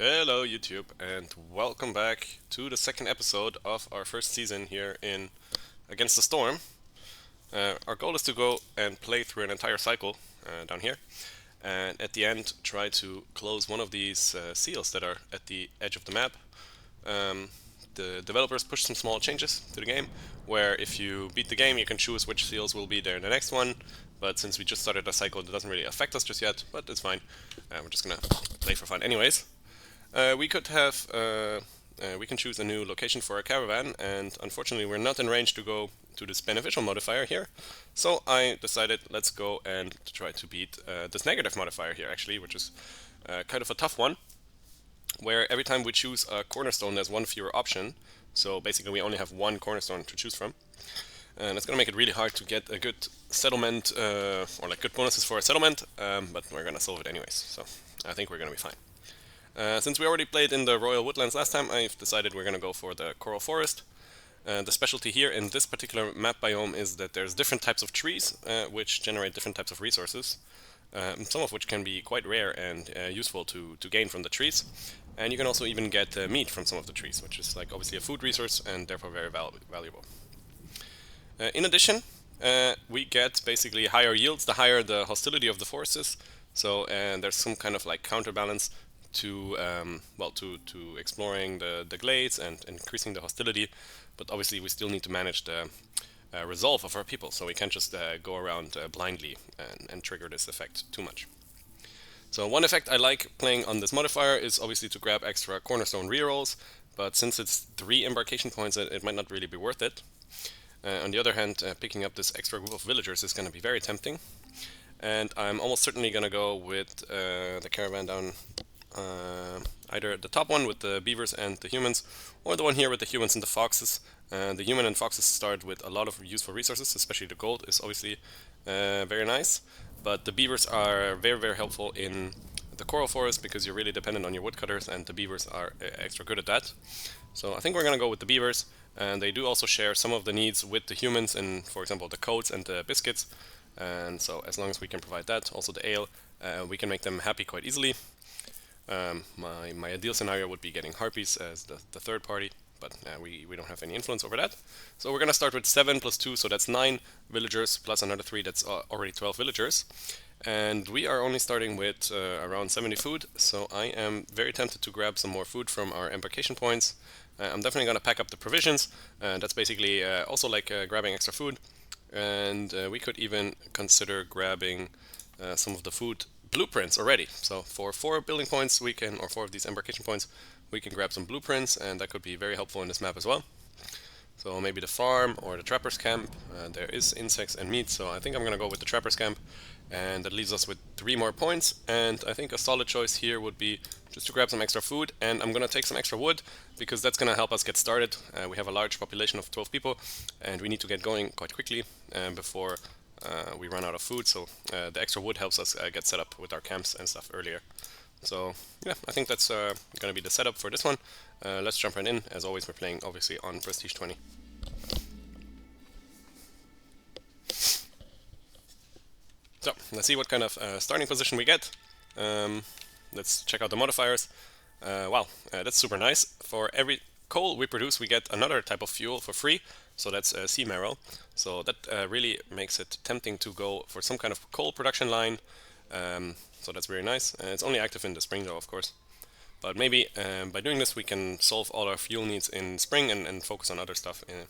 Hello YouTube and welcome back to the second episode of our first season here in Against the Storm. Our goal is to go and play through an entire cycle down here and at the end try to close one of these seals that are at the edge of the map. Um, the developers pushed some small changes to the game where if you beat the game you can choose which seals will be there in the next one, but since we just started a cycle it doesn't really affect us just yet, but it's fine. We're just gonna play for fun anyways. We could have, we can choose a new location for our caravan, and unfortunately we're not in range to go to this beneficial modifier here. So I decided let's go and try to beat this negative modifier here actually, which is kind of a tough one, where every time we choose a cornerstone there's one fewer option. So basically we only have one cornerstone to choose from. And it's going to make it really hard to get a good settlement, or like good bonuses for a settlement, but we're going to solve it anyways. So I think we're going to be fine. Since we already played in the Royal Woodlands last time, I've decided we're going to go for the Coral Forest. The specialty here in this particular map biome is that there's different types of trees which generate different types of resources, some of which can be quite rare and useful to gain from the trees. And you can also even get meat from some of the trees, which is like obviously a food resource and therefore very valuable. In addition, we get basically higher yields the higher the hostility of the forests is. So there's some kind of like counterbalance to to exploring the glades and increasing the hostility, but obviously we still need to manage the resolve of our people, so we can't just go around blindly and trigger this effect too much. So one effect I like playing on this modifier is obviously to grab extra cornerstone rerolls, but since it's 3 embarkation points it might not really be worth it. On the other hand, picking up this extra group of villagers is going to be very tempting, and I'm almost certainly going to go with the caravan down either the top one with the beavers and the humans, or the one here with the humans and the foxes. The human and foxes start with a lot of useful resources, especially the gold is obviously very nice, but the beavers are very helpful in the coral forest because you're really dependent on your woodcutters, and the beavers are extra good at that. So I think we're going to go with the beavers, and they do also share some of the needs with the humans in, for example, the coats and the biscuits, and so as long as we can provide that, also the ale, we can make them happy quite easily. My ideal scenario would be getting harpies as the third party, but we don't have any influence over that. So we're going to start with 7 plus 2, so that's 9 villagers, plus another 3, that's already 12 villagers. And we are only starting with around 70 food, so I am very tempted to grab some more food from our embarkation points. I'm definitely going to pack up the provisions, that's basically also like grabbing extra food. And we could even consider grabbing some of the food blueprints already. So for 4 building points we can, or 4 of these embarkation points, we can grab some blueprints, and that could be very helpful in this map as well. So maybe the farm or the trapper's camp. There is insects and meat, so I think I'm gonna go with the trapper's camp, and that leaves us with 3 more points. And I think a solid choice here would be just to grab some extra food, and I'm gonna take some extra wood because that's gonna help us get started. We have a large population of 12 people, and we need to get going quite quickly before we run out of food, so the extra wood helps us get set up with our camps and stuff earlier. So yeah, I think that's going to be the setup for this one. Let's jump right in. As always, we're playing obviously on Prestige 20. So let's see what kind of starting position we get. Let's check out the modifiers. Wow, that's super nice. For every coal we produce, we get another type of fuel for free. So that's sea marrow. So that really makes it tempting to go for some kind of coal production line. So that's very nice. It's only active in the spring though, of course. But maybe by doing this we can solve all our fuel needs in spring and focus on other stuff in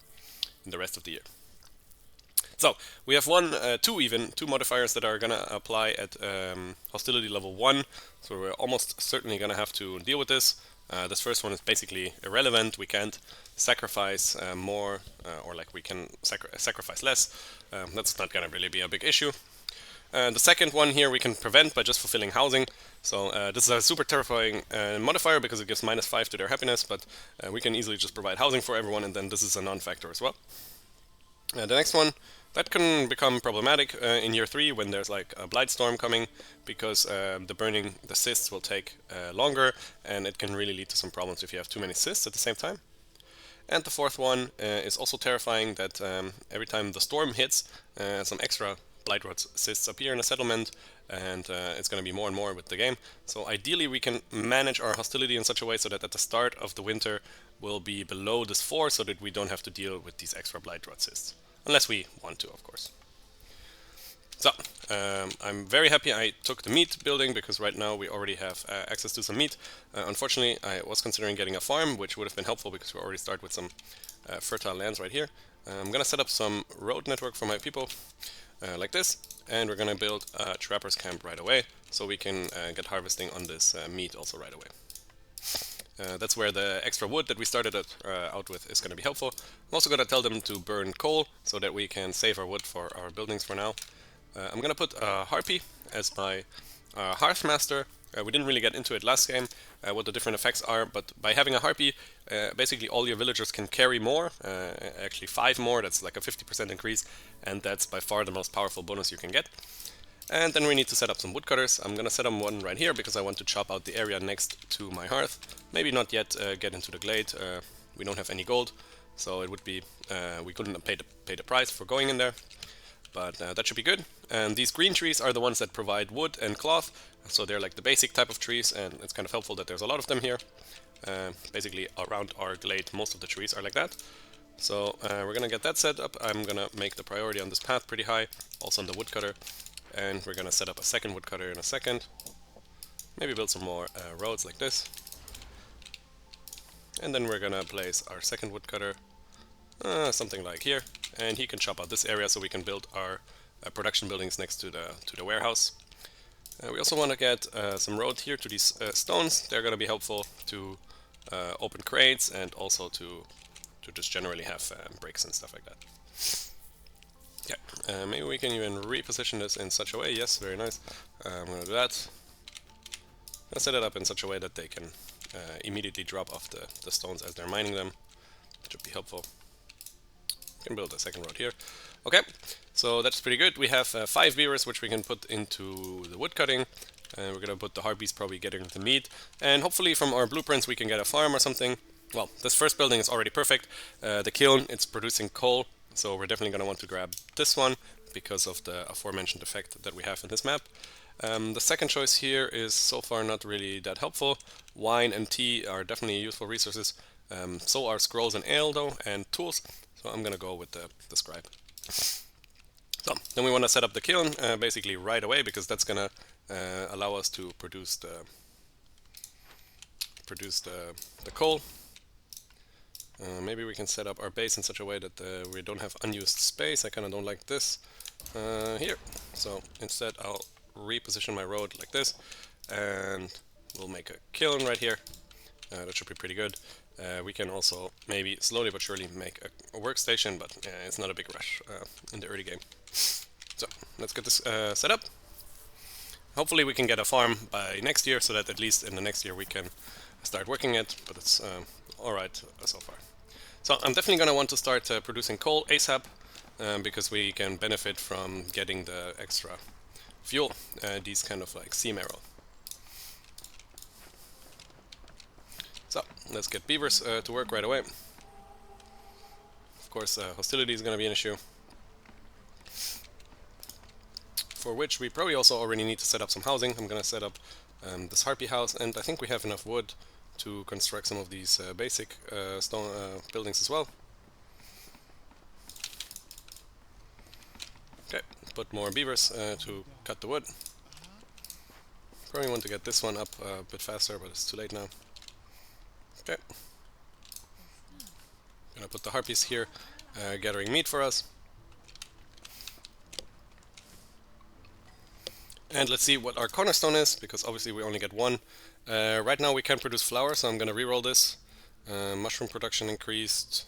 the rest of the year. So we have two modifiers that are gonna apply at hostility level 1. So we're almost certainly gonna have to deal with this. This first one is basically irrelevant. We can't sacrifice more, or like we can sacrifice less. That's not gonna really be a big issue. The second one here we can prevent by just fulfilling housing. So this is a super terrifying modifier because it gives -5 to their happiness, but we can easily just provide housing for everyone, and then this is a non-factor as well. The next one, that can become problematic in year 3 when there's like a blight storm coming, because the burning the cysts will take longer, and it can really lead to some problems if you have too many cysts at the same time. And the fourth one is also terrifying, that every time the storm hits, some extra blight rot cysts appear in a settlement, and it's going to be more and more with the game. So ideally we can manage our hostility in such a way so that at the start of the winter we'll be below this 4, so that we don't have to deal with these extra blight rot cysts. Unless we want to, of course. So, I'm very happy I took the meat building, because right now we already have access to some meat. Unfortunately, I was considering getting a farm, which would have been helpful because we already start with some fertile lands right here. I'm gonna set up some road network for my people, like this, and we're gonna build a trapper's camp right away, so we can get harvesting on this meat also right away. That's where the extra wood that we started out with is going to be helpful. I'm also going to tell them to burn coal so that we can save our wood for our buildings for now. I'm going to put Harpy as my Hearth Master. We didn't really get into it last game, what the different effects are, but by having a Harpy, basically all your villagers can carry more, actually 5 more, that's like a 50% increase, and that's by far the most powerful bonus you can get. And then we need to set up some woodcutters. I'm gonna set up one right here because I want to chop out the area next to my hearth. Maybe not yet get into the glade. We don't have any gold, so it would be we couldn't pay the price for going in there. But that should be good. And these green trees are the ones that provide wood and cloth, so they're like the basic type of trees, and it's kind of helpful that there's a lot of them here. Basically around our glade most of the trees are like that. So we're gonna get that set up. I'm gonna make the priority on this path pretty high, also on the woodcutter. And we're gonna set up a second woodcutter in a second. Maybe build some more roads like this. And then we're gonna place our second woodcutter, something like here. And he can chop out this area so we can build our production buildings next to the warehouse. We also want to get some road here to these stones. They're gonna be helpful to open crates and also to just generally have bricks and stuff like that. Yeah, maybe we can even reposition this in such a way. Yes, very nice. I'm going to do that. I'm going to set it up in such a way that they can immediately drop off the stones as they're mining them. That should be helpful. We can build a second road here. Okay, so that's pretty good. We have 5 beavers which we can put into the wood cutting. We're going to put the harpies probably getting the meat. And hopefully from our blueprints we can get a farm or something. Well, this first building is already perfect. The kiln, it's producing coal. So we're definitely going to want to grab this one because of the aforementioned effect that we have in this map. The second choice here is so far not really that helpful. Wine and tea are definitely useful resources. So are scrolls and ale though, and tools. So I'm going to go with the scribe. So then we want to set up the kiln basically right away, because that's going to allow us to produce the coal. Maybe we can set up our base in such a way that we don't have unused space. I kind of don't like this here. So instead I'll reposition my road like this, and we'll make a kiln right here. That should be pretty good. We can also maybe slowly but surely make a workstation, but it's not a big rush in the early game. So let's get this set up. Hopefully we can get a farm by next year, so that at least in the next year we can start working it, but it's alright so far. So I'm definitely going to want to start producing coal ASAP, because we can benefit from getting the extra fuel, these kind of like sea marrow. So let's get beavers to work right away. Of course, hostility is going to be an issue, for which we probably also already need to set up some housing. I'm going to set up this harpy house, and I think we have enough wood to construct some of these basic stone buildings as well. Okay, put more beavers to cut the wood. Probably want to get this one up a bit faster, but it's too late now. Okay. Gonna put the harpies here, gathering meat for us. And let's see what our cornerstone is, because obviously we only get one. Right now we can produce flour, so I'm going to reroll this. Mushroom production increased.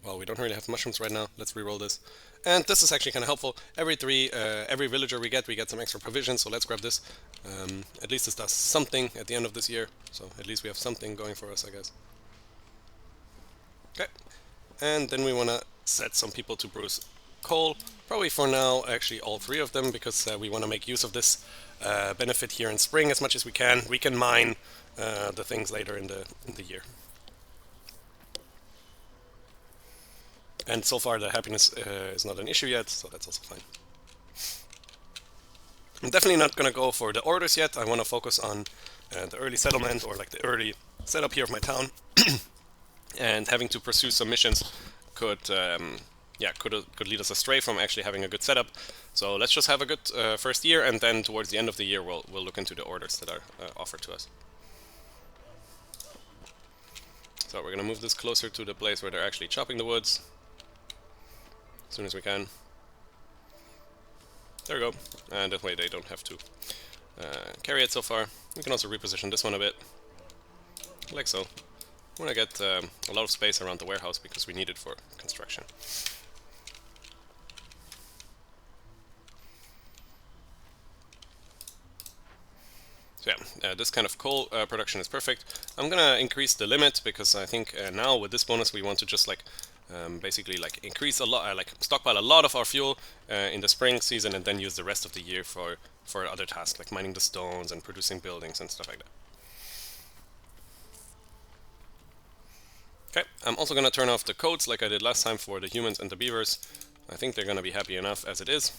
Well, we don't really have mushrooms right now. Let's reroll this. And this is actually kind of helpful. Every villager we get some extra provisions, so let's grab this. At least this does something at the end of this year, so at least we have something going for us, I guess. Okay. And then we want to set some people to produce coal. Probably for now, actually all 3 of them, because we want to make use of this benefit here in spring as much as we can. We can mine the things later in the year. And so far the happiness is not an issue yet, so that's also fine. I'm definitely not going to go for the orders yet. I want to focus on the early settlement, or like the early setup here of my town. And having to pursue some missions could could lead us astray from actually having a good setup. So let's just have a good first year, and then towards the end of the year we'll look into the orders that are offered to us. So we're gonna move this closer to the place where they're actually chopping the woods as soon as we can. There we go, and that way they don't have to carry it so far. We can also reposition this one a bit, like so. I want to get a lot of space around the warehouse because we need it for construction. So yeah, this kind of coal production is perfect. I'm gonna increase the limit because I think now with this bonus we want to just like basically like increase a lot, like stockpile a lot of our fuel in the spring season, and then use the rest of the year for other tasks like mining the stones and producing buildings and stuff like that. Okay, I'm also gonna turn off the codes like I did last time for the humans and the beavers. I think they're gonna be happy enough as it is.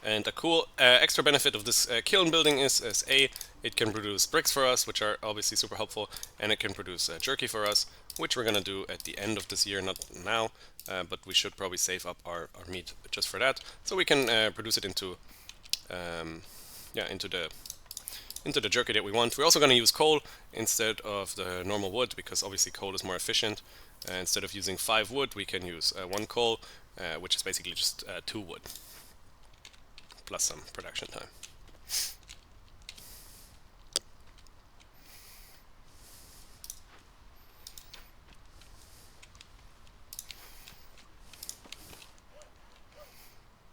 And a cool extra benefit of this kiln building is A, it can produce bricks for us, which are obviously super helpful, and it can produce jerky for us, which we're gonna do at the end of this year, not now, but we should probably save up our meat just for that, so we can produce it into into the jerky that we want. We're also going to use coal instead of the normal wood because obviously coal is more efficient. Instead of using 5 wood, we can use 1 coal, which is basically just 2 wood plus some production time.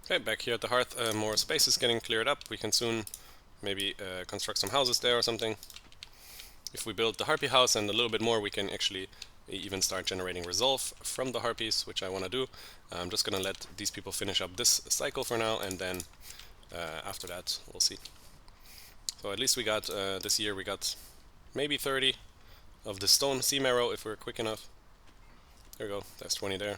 Okay, back here at the hearth, more space is getting cleared up. We can soon maybe construct some houses there or something. If we build the harpy house and a little bit more, we can actually even start generating resolve from the harpies, which I want to do. I'm just going to let these people finish up this cycle for now, and then after that we'll see. So at least we got, this year we got maybe 30 of the stone sea marrow if we're quick enough. There we go, that's 20 there.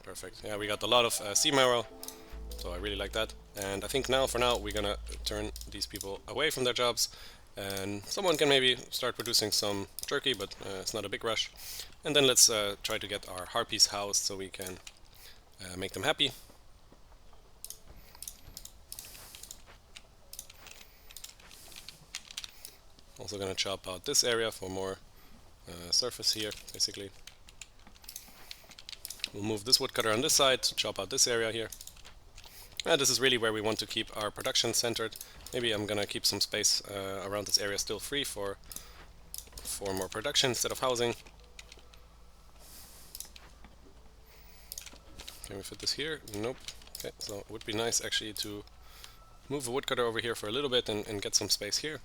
Perfect, yeah, we got a lot of sea marrow, so I really like that. And I think now, for now, we're gonna turn these people away from their jobs, and someone can maybe start producing some jerky, but it's not a big rush. And then let's try to get our harpies housed so we can make them happy. Also gonna chop out this area for more surface here, basically. We'll move this woodcutter on this side, chop out this area here. This is really where we want to keep our production centered. Maybe I'm gonna keep some space around this area still free for more production instead of housing. Can we fit this here? Nope. Okay, so it would be nice actually to move a woodcutter over here for a little bit and get some space here.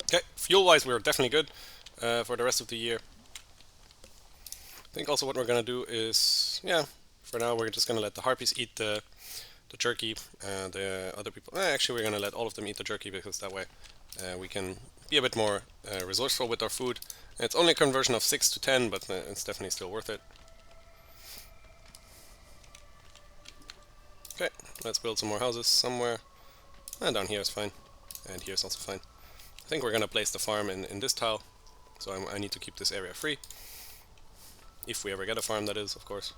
Okay, fuel-wise we're definitely good for the rest of the year. I think also what we're gonna do is, yeah, for now we're just gonna let the harpies eat the jerky, and the other people, actually we're gonna let all of them eat the jerky because that way we can be a bit more resourceful with our food. It's only a conversion of 6 to 10, but it's definitely still worth it. Okay, let's build some more houses somewhere. And down here is fine, and here's also fine. I think we're gonna place the farm in this tile, so I need to keep this area free. If we ever get a farm, that is, of course.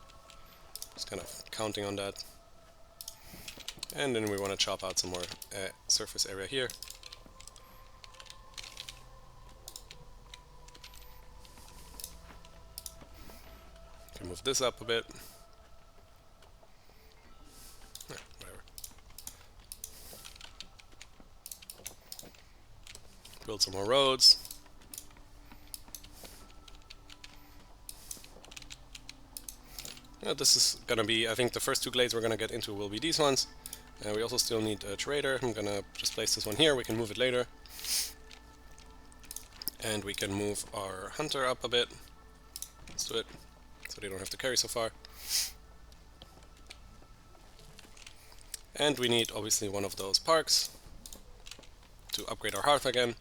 Just kind of counting on that. And then we want to chop out some more surface area here. Can move this up a bit. Whatever. Build some more roads. This is gonna be, I think the first 2 glades we're gonna get into will be these ones. We also still need a trader. I'm gonna just place this one here, we can move it later. And we can move our hunter up a bit. Let's do it, so they don't have to carry so far. And we need obviously one of those parks to upgrade our hearth again.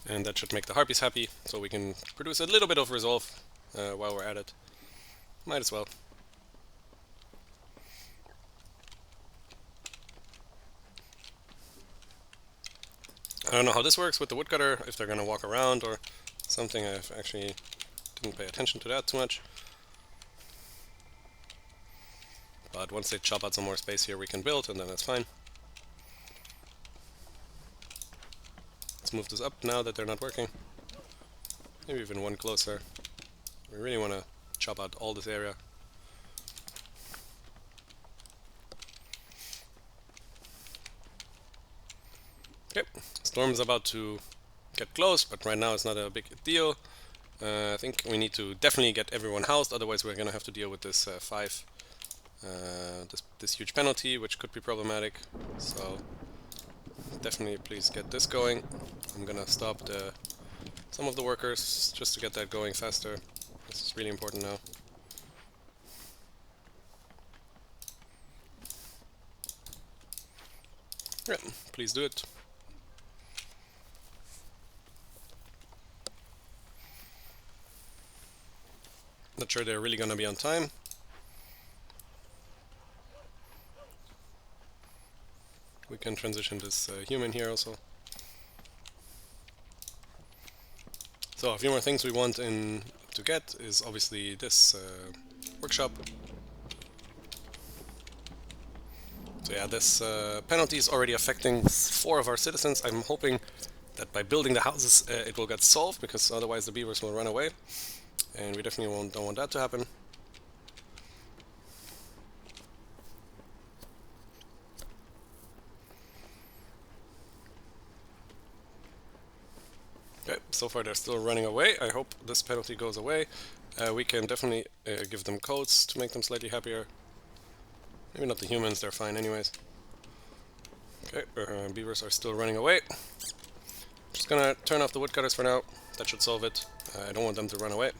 And that should make the harpies happy, so we can produce a little bit of resolve while we're at it. Might as well. I don't know how this works with the woodcutter, if they're gonna walk around or something. I've actually didn't pay attention to that too much. But once they chop out some more space here, we can build, and then that's fine. Let's move this up now that they're not working. Maybe even one closer. We really want to chop out all this area. Okay, storm's about to get close, but right now it's not a big deal. I think we need to definitely get everyone housed, otherwise we're gonna have to deal with this this huge penalty, which could be problematic. So definitely please get this going. I'm gonna stop some of the workers just to get that going faster. This is really important now. Yeah, please do it. Not sure they're really gonna be on time. We can transition this human here also. So a few more things we want to get is obviously this workshop. So yeah, this penalty is already affecting 4 of our citizens. I'm hoping that by building the houses it will get solved, because otherwise the beavers will run away. And we definitely don't want that to happen. Okay, so far they're still running away. I hope this penalty goes away. We can definitely give them coats to make them slightly happier. Maybe not the humans, they're fine anyways. Okay, beavers are still running away. Just gonna turn off the woodcutters for now. That should solve it. I don't want them to run away.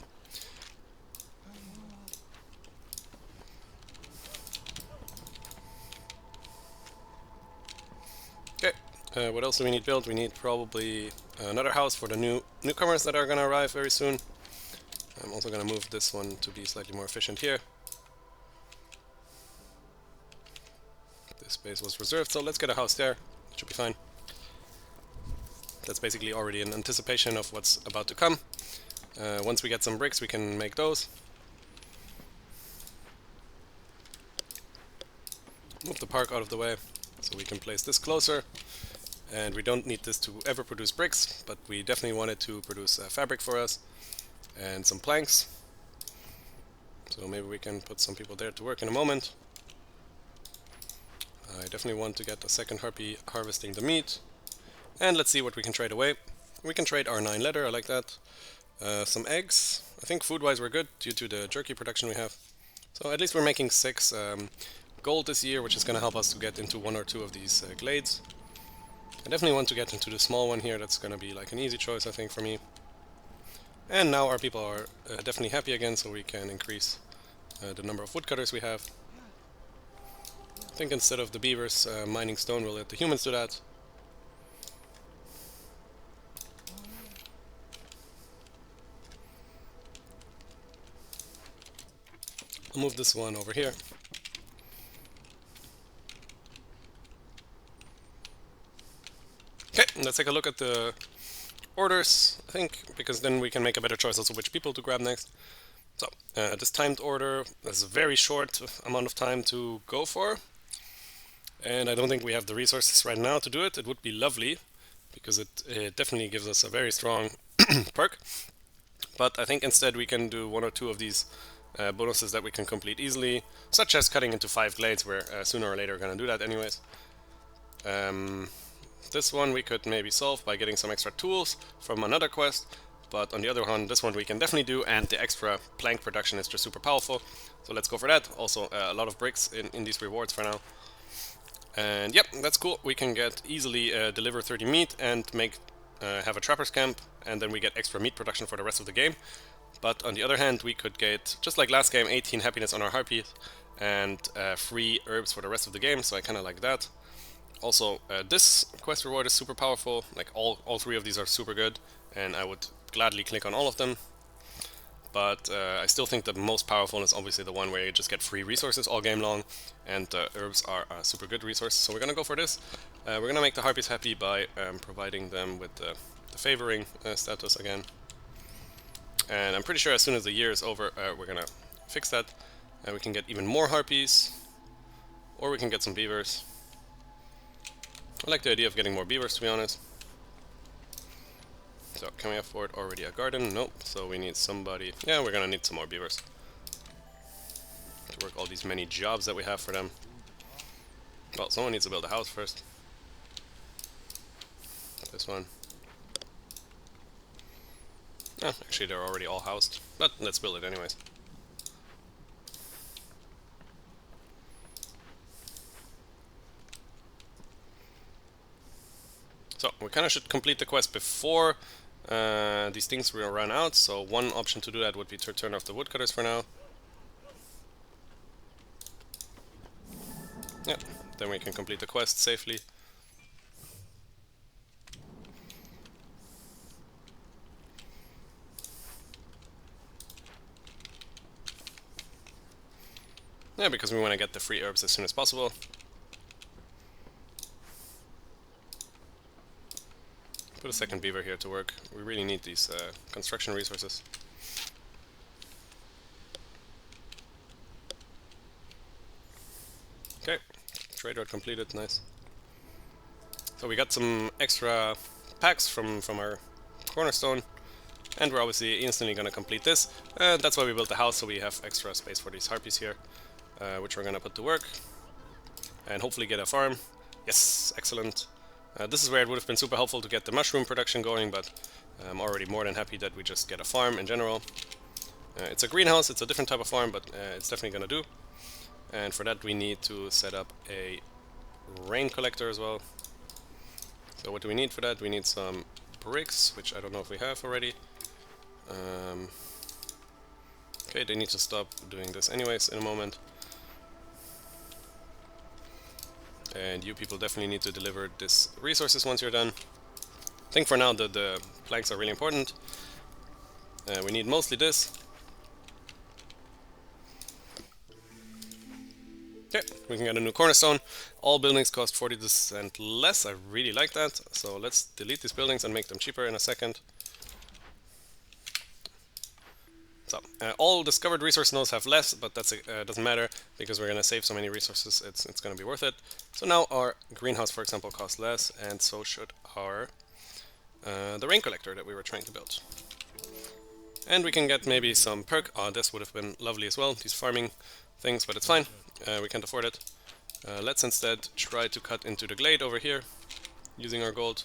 Okay, what else do we need built? We need probably another house for the newcomers that are gonna arrive very soon. I'm also gonna move this one to be slightly more efficient here. This space was reserved, so let's get a house there. It should be fine. That's basically already an anticipation of what's about to come. Once we get some bricks, we can make those. Move the park out of the way so we can place this closer. And we don't need this to ever produce bricks, but we definitely want it to produce fabric for us and some planks. So maybe we can put some people there to work in a moment. I definitely want to get a second harpy harvesting the meat. And let's see what we can trade away. We can trade our 9 leather, I like that. Some eggs. I think food-wise we're good due to the jerky production we have. So at least we're making 6 gold this year, which is going to help us to get into 1 or 2 of these glades. I definitely want to get into the small one here. That's going to be like an easy choice, I think, for me. And now our people are definitely happy again, so we can increase the number of woodcutters we have. I think instead of the beavers mining stone, we'll let the humans do that. I'll move this one over here. Okay, let's take a look at the orders, I think, because then we can make a better choice also which people to grab next. So, this timed order is a very short amount of time to go for. And I don't think we have the resources right now to do it. It would be lovely, because it definitely gives us a very strong perk. But I think instead we can do 1 or 2 of these bonuses that we can complete easily, such as cutting into 5 glades, where sooner or later we're going to do that anyways. This one we could maybe solve by getting some extra tools from another quest, but on the other hand, this one we can definitely do, and the extra plank production is just super powerful, so let's go for that. Also a lot of bricks in these rewards for now. And yep, that's cool. We can get easily deliver 30 meat and make have a trapper's camp, and then we get extra meat production for the rest of the game. But on the other hand, we could get, just like last game, 18 happiness on our harpies and free herbs for the rest of the game, so I kind of like that. Also, this quest reward is super powerful, like all three of these are super good, and I would gladly click on all of them. But I still think the most powerful is obviously the one where you just get free resources all game long, and herbs are a super good resource, so we're gonna go for this. We're gonna make the harpies happy by providing them with the favoring status again. And I'm pretty sure as soon as the year is over, we're gonna fix that. We can get even more harpies, or we can get some beavers. I like the idea of getting more beavers, to be honest. So, can we afford already a garden? Nope, so we need somebody. Yeah, we're gonna need some more beavers to work all these many jobs that we have for them. Well, someone needs to build a house first. This one. Oh, actually they're already all housed, but let's build it anyways. So, we kind of should complete the quest before these things will run out, so one option to do that would be to turn off the woodcutters for now. Yeah, then we can complete the quest safely. Yeah, because we want to get the free herbs as soon as possible. Put a second beaver here to work. We really need these construction resources. Okay, trade route completed, nice. So we got some extra packs from our Cornerstone, and we're obviously instantly going to complete this. That's why we built the house, so we have extra space for these harpies here, which we're going to put to work, and hopefully get a farm. Yes, excellent. This is where it would have been super helpful to get the mushroom production going, but I'm already more than happy that we just get a farm in general. It's a greenhouse, it's a different type of farm, but it's definitely going to do. And for that we need to set up a rain collector as well. So what do we need for that? We need some bricks, which I don't know if we have already. Okay, they need to stop doing this anyways in a moment. And you people definitely need to deliver this resources once you're done. I think for now the planks are really important. We need mostly this. Okay, we can get a new cornerstone. All buildings cost 40% less. I really like that. So let's delete these buildings and make them cheaper in a second. So all discovered resource nodes have less, but that's doesn't matter because we're gonna save so many resources. It's gonna be worth it. So now our greenhouse, for example, costs less, and so should our the rain collector that we were trying to build. And we can get maybe some perk. Oh, this would have been lovely as well. These farming things, but it's fine. We can't afford it. Let's instead try to cut into the glade over here using our gold.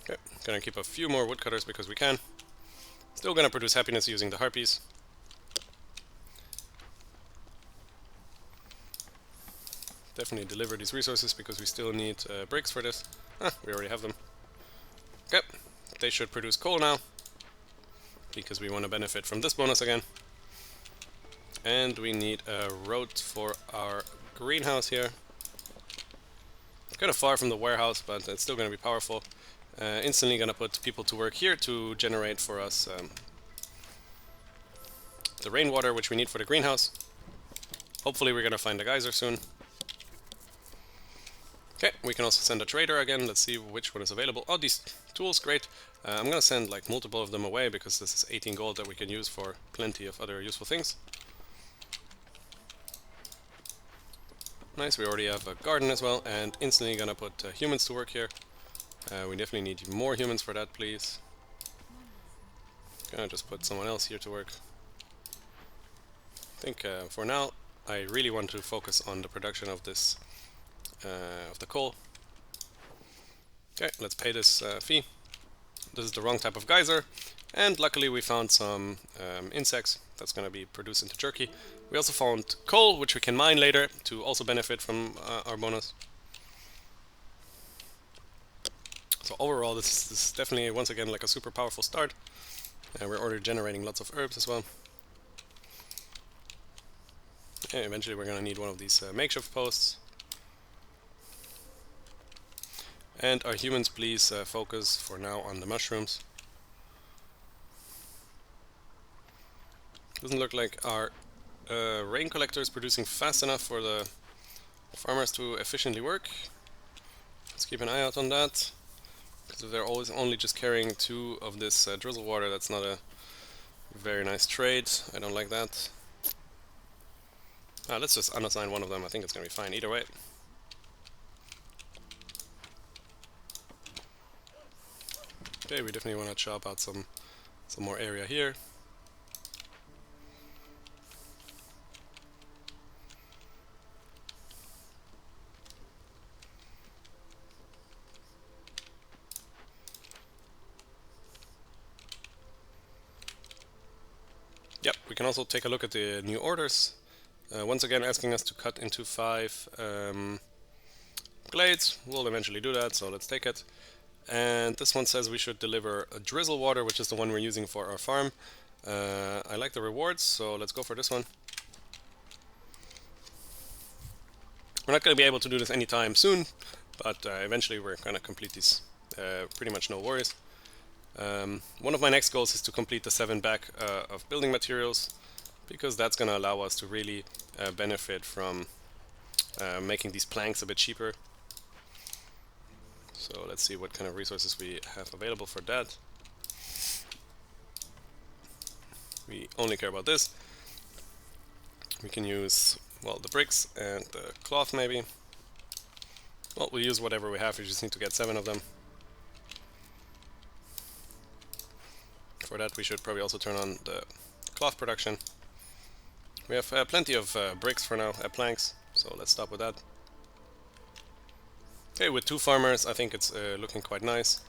Okay, gonna keep a few more woodcutters because we can. Still gonna produce happiness using the harpies. Definitely deliver these resources because we still need bricks for this. Ah, we already have them. Okay, they should produce coal now because we want to benefit from this bonus again. And we need a road for our greenhouse here. Kind of far from the warehouse, but it's still going to be powerful. Instantly going to put people to work here to generate for us the rainwater, which we need for the greenhouse. Hopefully we're going to find a geyser soon. Okay, we can also send a trader again. Let's see which one is available. Oh, these tools, great. I'm going to send like multiple of them away because this is 18 gold that we can use for plenty of other useful things. Nice, we already have a garden as well, and instantly gonna put humans to work here. We definitely need more humans for that, please. Gonna just put someone else here to work. I think for now, I really want to focus on the production of this, of the coal. Okay, let's pay this fee. This is the wrong type of geyser, and luckily we found some insects that's gonna be produced into jerky. We also found coal, which we can mine later to also benefit from our bonus. So overall, this is definitely once again like a super powerful start. And we're already generating lots of herbs as well. And eventually we're going to need one of these makeshift posts. And our humans, please focus for now on the mushrooms. Doesn't look like our rain collector is producing fast enough for the farmers to efficiently work. Let's keep an eye out on that. Because if they're always only just carrying 2 of this drizzle water, that's not a very nice trade. I don't like that. Let's just unassign one of them. I think it's going to be fine either way. Okay, we definitely want to chop out some more area here. Yep, we can also take a look at the new orders. Once again asking us to cut into 5 glades. We'll eventually do that, so let's take it. And this one says we should deliver a drizzle water, which is the one we're using for our farm. I like the rewards, so let's go for this one. We're not going to be able to do this anytime soon, but eventually we're going to complete these. Pretty much no worries. One of my next goals is to complete the 7 back of building materials, because that's going to allow us to really benefit from making these planks a bit cheaper. So let's see what kind of resources we have available for that. We only care about this. We can use, well, the bricks and the cloth maybe. Well, we'll use whatever we have, we just need to get 7 of them. For that we should probably also turn on the cloth production. We have plenty of bricks for now, planks, so let's stop with that. Okay, with 2 farmers I think it's looking quite nice.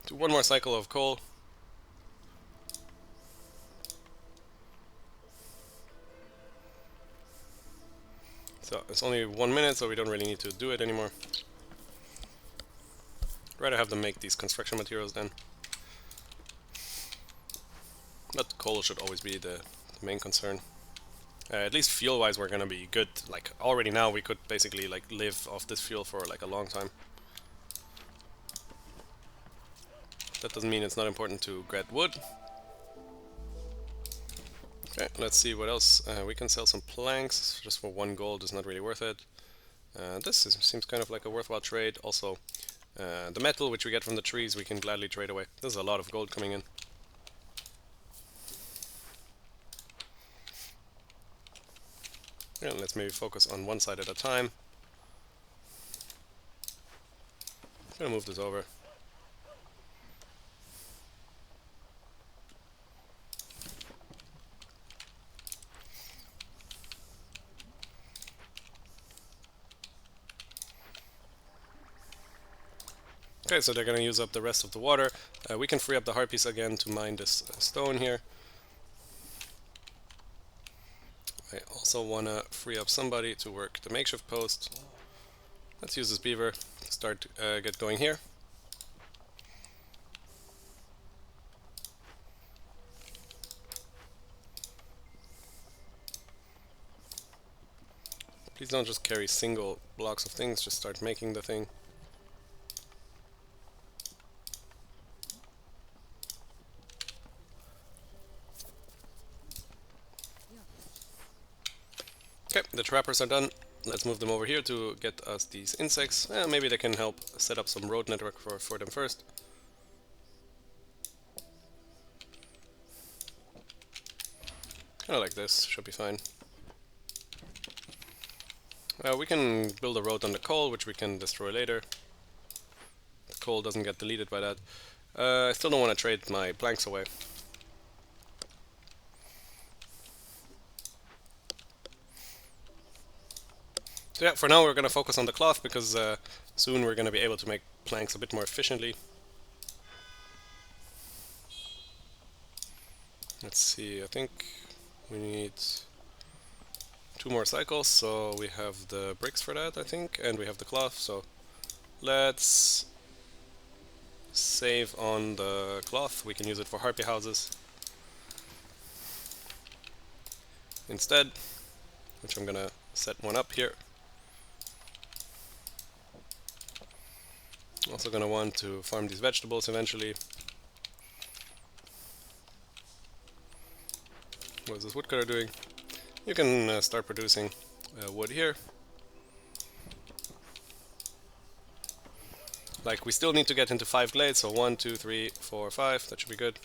Do 1 more cycle of coal. So it's only 1 minute, so we don't really need to do it anymore. I'd rather have them make these construction materials then. But coal should always be the main concern. At least fuel-wise we're gonna be good. Like already now we could basically like live off this fuel for like a long time. That doesn't mean it's not important to get wood. Okay, let's see what else. We can sell some planks just for 1 gold, is not really worth it. Seems kind of like a worthwhile trade. Also, the metal which we get from the trees we can gladly trade away. There's a lot of gold coming in. Yeah, let's maybe focus on one side at a time. I'm gonna move this over. Okay, so they're gonna use up the rest of the water. We can free up the harpies again to mine this stone here. I also wanna free up somebody to work the makeshift post. Let's use this beaver to start get going here. Please don't just carry single blocks of things, just start making the thing. Okay, the trappers are done. Let's move them over here to get us these insects. Maybe they can help set up some road network for them first. Kinda like this, should be fine. We can build a road on the coal, which we can destroy later. The coal doesn't get deleted by that. I still don't want to trade my planks away. So yeah, for now we're going to focus on the cloth, because soon we're going to be able to make planks a bit more efficiently. Let's see, I think we need 2 more cycles, so we have the bricks for that, I think, and we have the cloth, so Let's save on the cloth. We can use it for harpy houses instead, which I'm gonna set one up here. Also gonna want to farm these vegetables eventually. What is this woodcutter doing? You can start producing wood here. Like, we still need to get into 5 glades, so 1, 2, 3, 4, 5, that should be good.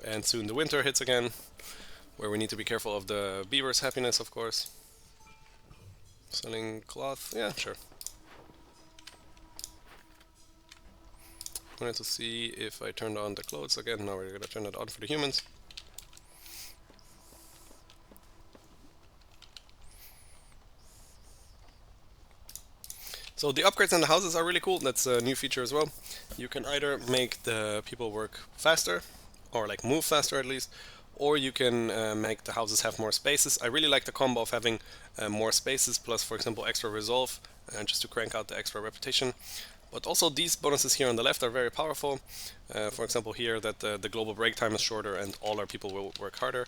And soon the winter hits again, where we need to be careful of the beaver's happiness, of course. Selling cloth, yeah, sure. Wanted to see if I turned on the clothes again. Now we're gonna turn it on for the humans. So the upgrades on the houses are really cool. That's a new feature as well. You can either make the people work faster, or like move faster at least, or you can make the houses have more spaces. I really like the combo of having more spaces plus, for example, extra resolve, just to crank out the extra repetition. But also these bonuses here on the left are very powerful. For example here that the global break time is shorter and all our people will work harder.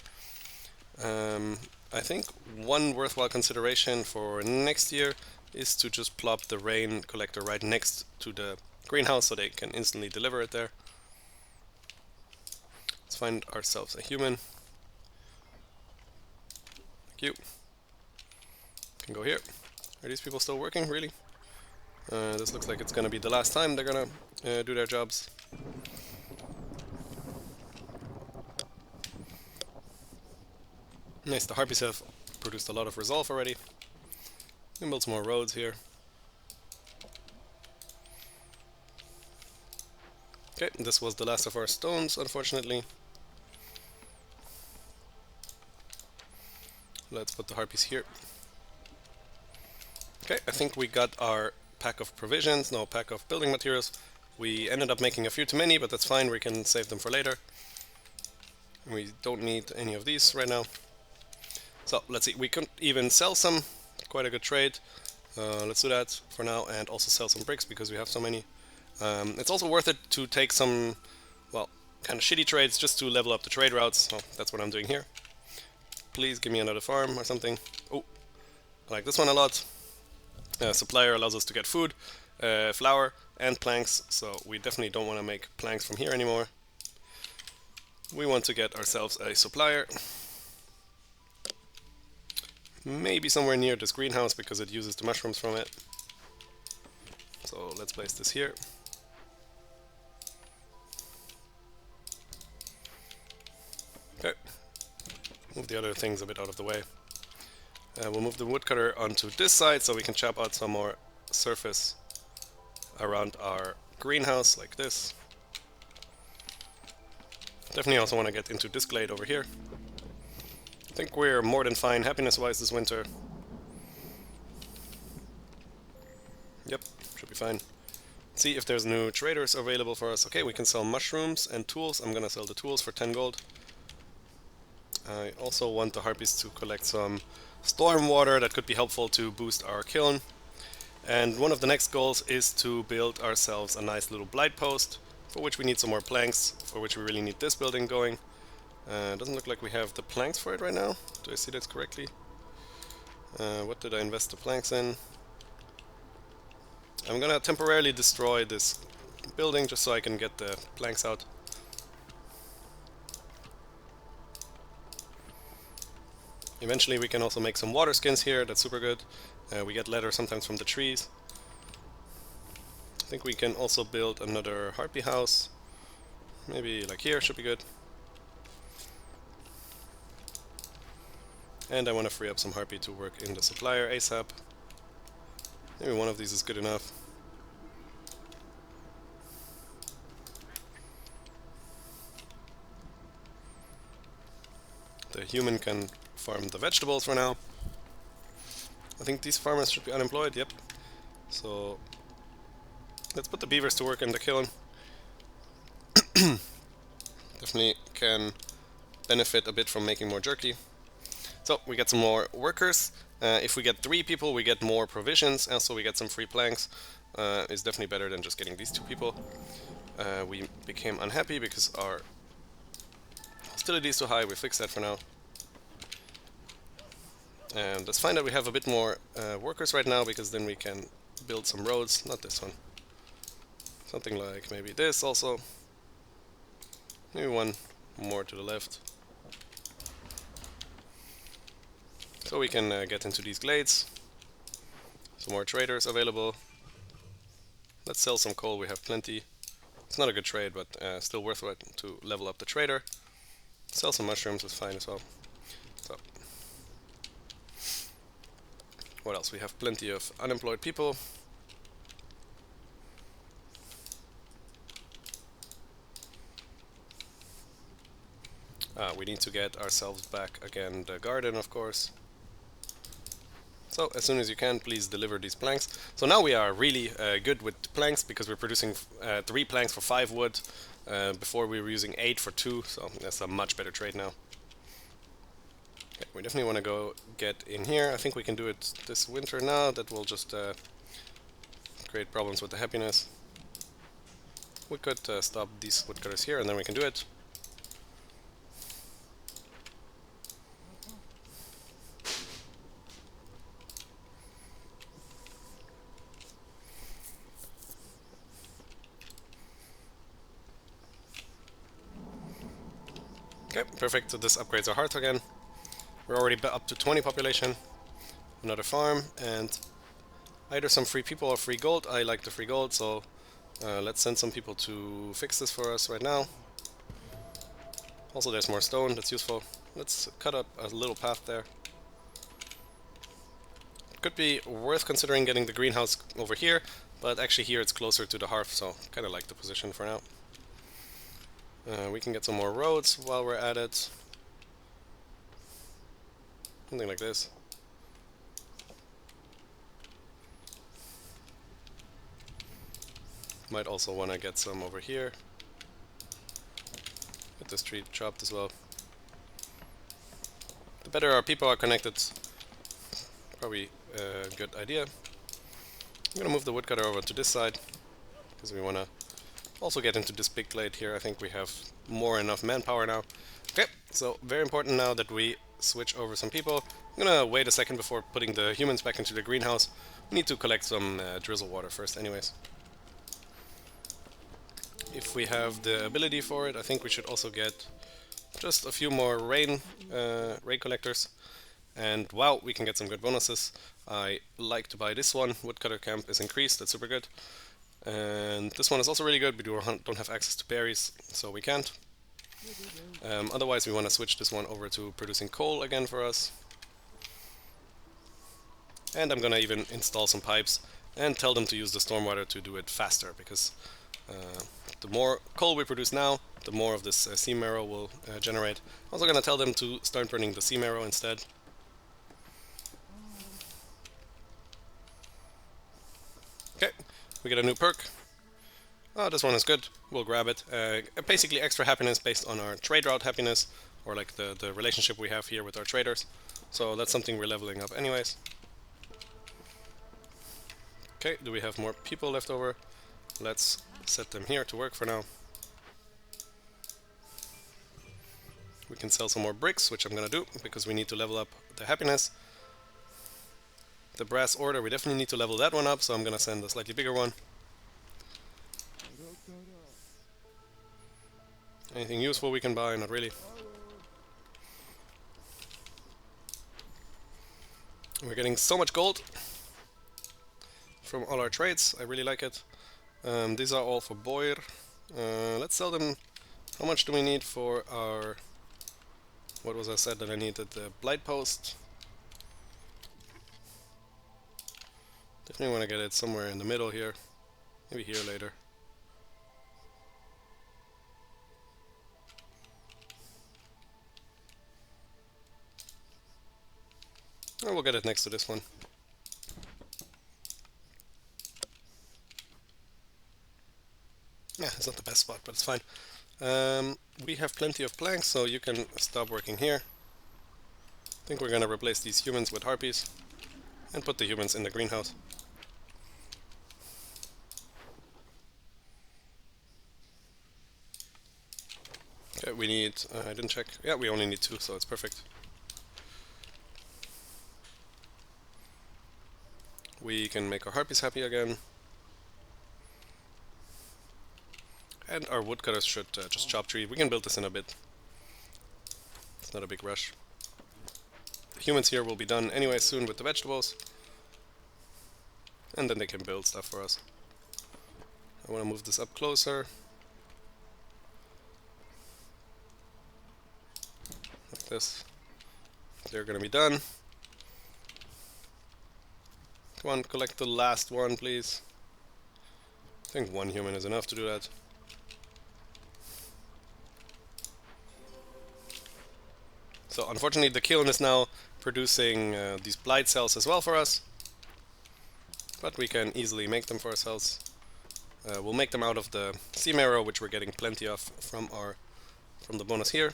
I think one worthwhile consideration for next year is to just plop the rain collector right next to the greenhouse so they can instantly deliver it there. Let's find ourselves a human. Thank you. Can go here. Are these people still working? Really? This looks like it's gonna be the last time they're gonna do their jobs. Nice, the harpies have produced a lot of resolve already. We can build some more roads here. Okay, this was the last of our stones, unfortunately. Let's put the harpies here. Okay, I think we got our pack of provisions, no, pack of building materials. We ended up making a few too many, but that's fine, we can save them for later. We don't need any of these right now. So, let's see, we could even sell some, quite a good trade. Let's do that for now, and also sell some bricks because we have so many. It's also worth it to take some, well, kind of shitty trades just to level up the trade routes, so that's what I'm doing here. Please give me another farm or something. Oh, I like this one a lot. Supplier allows us to get food, flour, and planks, so we definitely don't want to make planks from here anymore. We want to get ourselves a supplier. Maybe somewhere near this greenhouse because it uses the mushrooms from it. So let's place this here. Okay. Move the other things a bit out of the way. We'll move the woodcutter onto this side so we can chop out some more surface around our greenhouse like this. Definitely also want to get into this glade over here. I think we're more than fine happiness-wise this winter. Yep, should be fine. See if there's new traders available for us. Okay, we can sell mushrooms and tools. I'm gonna sell the tools for 10 gold. I also want the harpies to collect some storm water that could be helpful to boost our kiln. And one of the next goals is to build ourselves a nice little blight post, for which we need some more planks, for which we really need this building going. Doesn't look like we have the planks for it right now. Do I see this correctly? What did I invest the planks in? I'm gonna temporarily destroy this building just so I can get the planks out. Eventually we can also make some water skins here, that's super good. We get leather sometimes from the trees. I think we can also build another harpy house. Maybe like here, should be good. And I want to free up some harpy to work in the supplier ASAP. Maybe one of these is good enough. The human can farm the vegetables for now. I think these farmers should be unemployed, yep. So let's put the beavers to work in the kiln. Definitely can benefit a bit from making more jerky. So we get some more workers. If we get 3 people, we get more provisions, and so we get some free planks. It's definitely better than just getting these 2 people. We became unhappy because our hostility is too high. We fixed that for now. And let's find out we have a bit more workers right now, because then we can build some roads. Not this one. Something like maybe this also. Maybe one more to the left. So we can get into these glades. Some more traders available. Let's sell some coal, we have plenty. It's not a good trade, but still worth it to level up the trader. Sell some mushrooms is fine as well. So, what else? We have plenty of unemployed people. We need to get ourselves back again the garden, of course. So as soon as you can, please deliver these planks. So now we are really good with planks, because we're producing 3 planks for 5 wood. Before we were using 8 for 2, so that's a much better trade now. Okay, we definitely want to go get in here. I think we can do it this winter now. That will just create problems with the happiness. We could stop these woodcutters here, and then we can do it. Okay, perfect. So this upgrades our hearth again. We're already up to 20 population. Another farm, and either some free people or free gold. I like the free gold, so let's send some people to fix this for us right now. Also, there's more stone, that's useful. Let's cut up a little path there. Could be worth considering getting the greenhouse over here, but actually here it's closer to the hearth, so kind of like the position for now. We can get some more roads while we're at it. Something like this. Might also want to get some over here. Get this tree chopped as well. The better our people are connected, probably a good idea. I'm gonna move the woodcutter over to this side, because we want to also get into this big glade here. I think we have more enough manpower now. Okay, so very important now that we switch over some people. I'm gonna wait a second before putting the humans back into the greenhouse. We need to collect some drizzle water first anyways. If we have the ability for it, I think we should also get just a few more rain collectors. And wow, we can get some good bonuses. I like to buy this one. Woodcutter camp is increased, that's super good. And this one is also really good. We don't have access to berries, so we can't. Otherwise, we want to switch this one over to producing coal again for us. And I'm gonna even install some pipes and tell them to use the stormwater to do it faster, because the more coal we produce now, the more of this sea marrow will generate. Also gonna tell them to start burning the sea marrow instead. Okay, we get a new perk. Oh, this one is good. We'll grab it. Basically extra happiness based on our trade route happiness, or like the relationship we have here with our traders. So that's something we're leveling up anyways. Okay, do we have more people left over? Let's set them here to work for now. We can sell some more bricks, which I'm gonna do, because we need to level up the happiness. The brass order, we definitely need to level that one up, so I'm gonna send a slightly bigger one. Anything useful we can buy? Not really. We're getting so much gold from all our trades. I really like it. These are all for Boyer. Let's sell them. How much do we need for our... What was I said that I needed? The blight post. Definitely want to get it somewhere in the middle here. Maybe here later. Or we'll get it next to this one. Yeah, it's not the best spot, but it's fine. We have plenty of planks, so you can stop working here. I think we're gonna replace these humans with harpies and put the humans in the greenhouse. Okay, we need, I didn't check, yeah, we only need 2, so it's perfect. We can make our harpies happy again. And our woodcutters should just chop tree. We can build this in a bit. It's not a big rush. The humans here will be done anyway soon with the vegetables. And then they can build stuff for us. I want to move this up closer. Like this. They're gonna be done. Come on, collect the last one, please. I think 1 human is enough to do that. So unfortunately the kiln is now producing these blight cells as well for us. But we can easily make them for ourselves. We'll make them out of the sea marrow, which we're getting plenty of from the bonus here.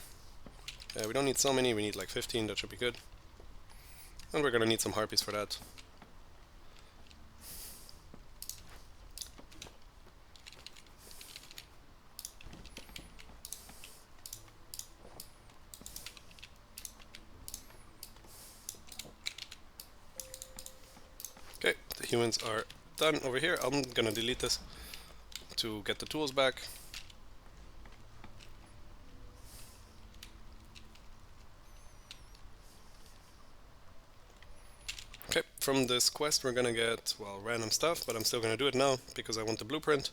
We don't need so many, we need like 15, that should be good. And we're gonna need some harpies for that. Okay, the humans are done over here. I'm gonna delete this to get the tools back. Okay, from this quest we're gonna get, well, random stuff, but I'm still gonna do it now because I want the blueprint.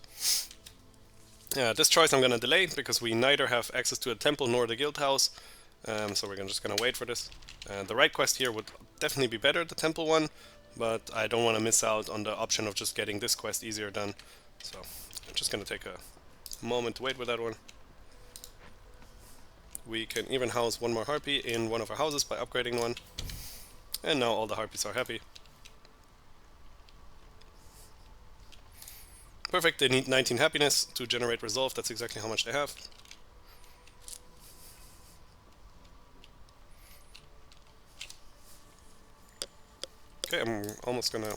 This choice I'm gonna delay because we neither have access to a temple nor the guild house, so we're just gonna wait for this. The right quest here would definitely be better, the temple one, but I don't want to miss out on the option of just getting this quest easier done. So I'm just gonna take a moment to wait with that one. We can even house 1 more harpy in one of our houses by upgrading one. And now all the harpies are happy. Perfect, they need 19 happiness to generate resolve, that's exactly how much they have. Okay, I'm almost gonna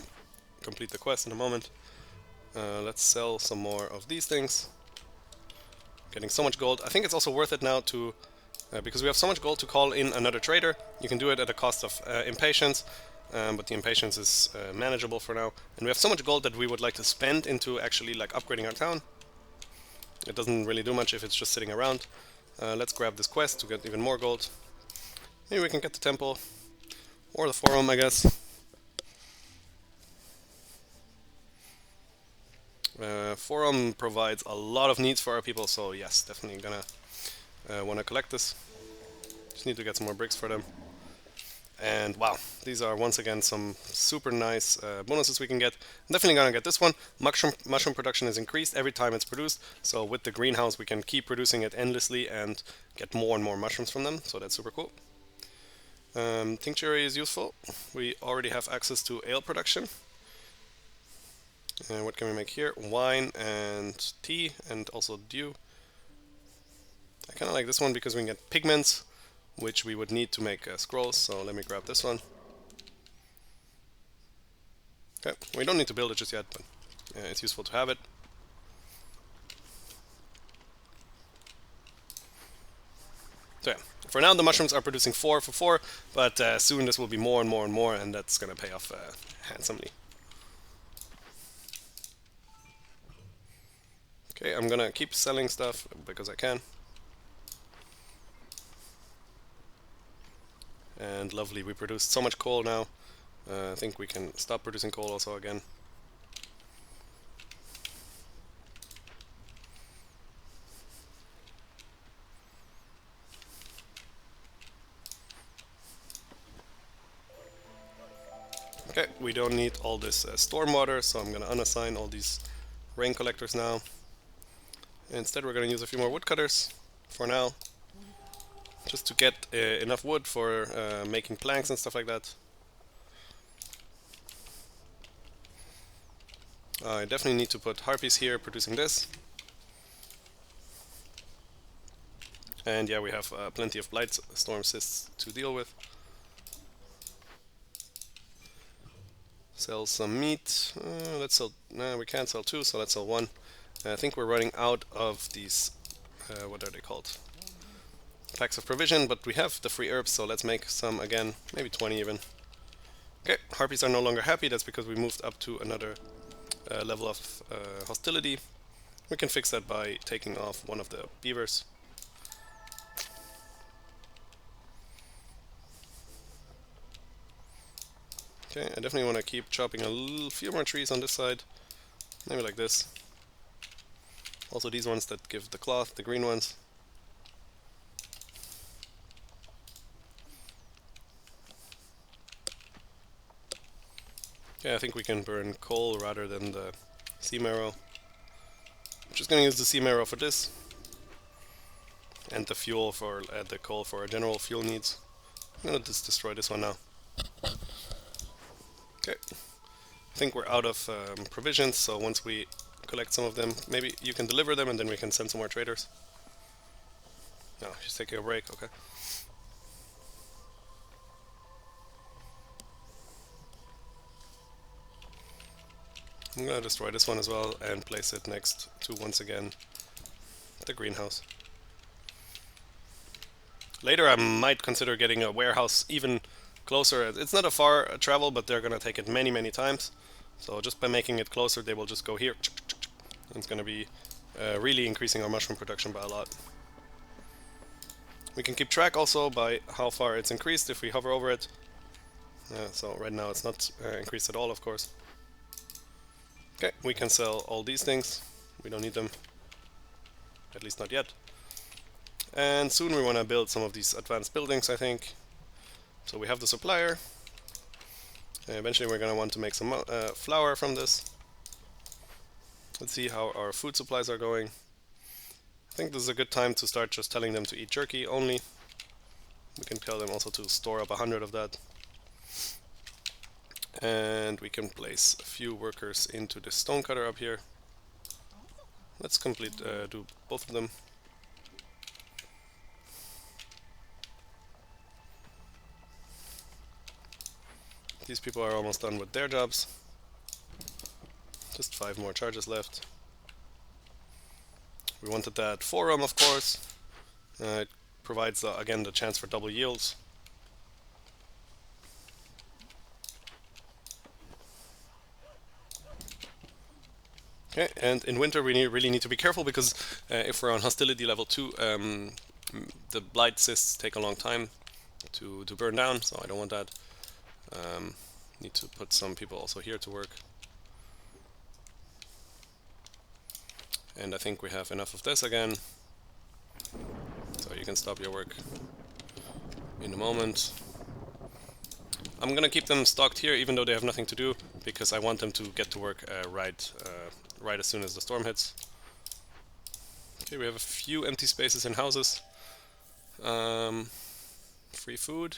complete the quest in a moment. Let's sell some more of these things. Getting so much gold. I think it's also worth it now to, because we have so much gold, to call in another trader. You can do it at a cost of impatience, but the impatience is manageable for now. And we have so much gold that we would like to spend into actually like upgrading our town. It doesn't really do much if it's just sitting around. Let's grab this quest to get even more gold. Maybe we can get the temple, or the forum, I guess. Forum provides a lot of needs for our people, so yes, definitely gonna want to collect this. Just need to get some more bricks for them. And wow, these are once again some super nice bonuses we can get. I'm definitely gonna get this one. Mushroom production is increased every time it's produced, so with the greenhouse we can keep producing it endlessly and get more and more mushrooms from them, so that's super cool. Tincture is useful. We already have access to ale production. And what can we make here? Wine and tea, and also dew. I kind of like this one because we can get pigments, which we would need to make scrolls, so let me grab this one. Okay, we don't need to build it just yet, but it's useful to have it. So yeah, for now the mushrooms are producing 4 for 4, but soon this will be more and more and more, and that's going to pay off handsomely. Okay, I'm gonna keep selling stuff because I can. And lovely, we produced so much coal now. I think we can stop producing coal also again. Okay, we don't need all this stormwater, so I'm gonna unassign all these rain collectors now. Instead we're gonna use a few more woodcutters for now, just to get enough wood for making planks and stuff like that. I definitely need to put harpies here producing this. And yeah, we have plenty of blight storm cysts to deal with. Sell some meat. Let's sell. No, we can't sell two, so let's sell one. I think we're running out of these. What are they called? Packs of provision, but we have the free herbs, so let's make some again. Maybe 20 even. Okay, harpies are no longer happy. That's because we moved up to another level of hostility. We can fix that by taking off one of the beavers. Okay, I definitely want to keep chopping few more trees on this side. Maybe like this. Also these ones that give the cloth, the green ones. Yeah, I think we can burn coal rather than the sea marrow. I'm just going to use the sea marrow for this. And the fuel for the coal for our general fuel needs. I'm going to just destroy this one now. Okay. I think we're out of provisions, so once we collect some of them, maybe you can deliver them and then we can send some more traders. No, she's taking a break, okay. I'm gonna destroy this one as well and place it next to, once again, the greenhouse. Later I might consider getting a warehouse even closer. It's not a far travel, but they're gonna take it many times. So just by making it closer, they will just go here. It's gonna be really increasing our mushroom production by a lot. We can keep track also by how far it's increased if we hover over it. So right now it's not increased at all, of course. Okay, we can sell all these things. We don't need them. At least not yet. And soon we want to build some of these advanced buildings, I think. So we have the supplier. Eventually we're going to want to make some flour from this. Let's see how our food supplies are going. I think this is a good time to start just telling them to eat jerky only. We can tell them also to store up 100 of that. And we can place a few workers into the stone cutter up here. Let's do both of them. These people are almost done with their jobs. Just 5 more charges left. We wanted that forum, of course. It provides, again, the chance for double yields. Okay, and in winter we really need to be careful because if we're on hostility level 2, the blight cysts take a long time to burn down, so I don't want that. Need to put some people also here to work. And I think we have enough of this again. So you can stop your work in a moment. I'm gonna keep them stocked here even though they have nothing to do, because I want them to get to work right as soon as the storm hits. Okay, we have a few empty spaces in houses. Free food.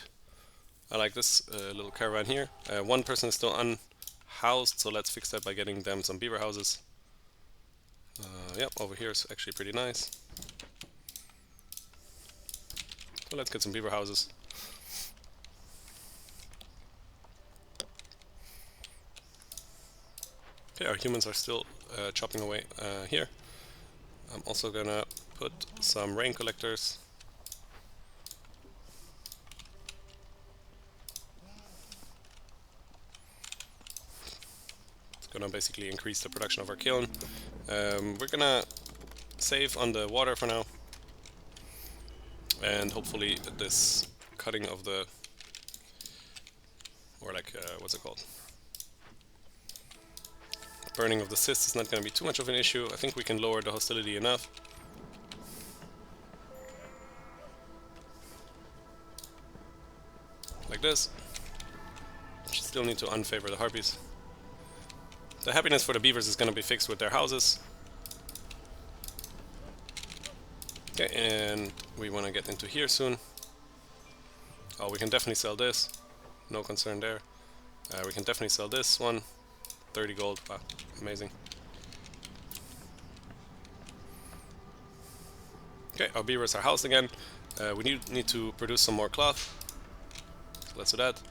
I like this little caravan here. One person is still unhoused, so let's fix that by getting them some beaver houses. Yep, over here is actually pretty nice. So let's get some beaver houses. Okay, our humans are still chopping away here. I'm also gonna put some rain collectors. It's gonna basically increase the production of our kiln. We're gonna save on the water for now. And hopefully this cutting of the, or like, what's it called? Burning of the cysts is not going to be too much of an issue. I think we can lower the hostility enough. Like this. Still need to unfavor the harpies. The happiness for the beavers is going to be fixed with their houses. Okay, and we want to get into here soon. Oh, we can definitely sell this. No concern there. We can definitely sell this one. 30 gold. Wow, amazing. Okay, our beavers are housed again. We need to produce some more cloth. So let's do that.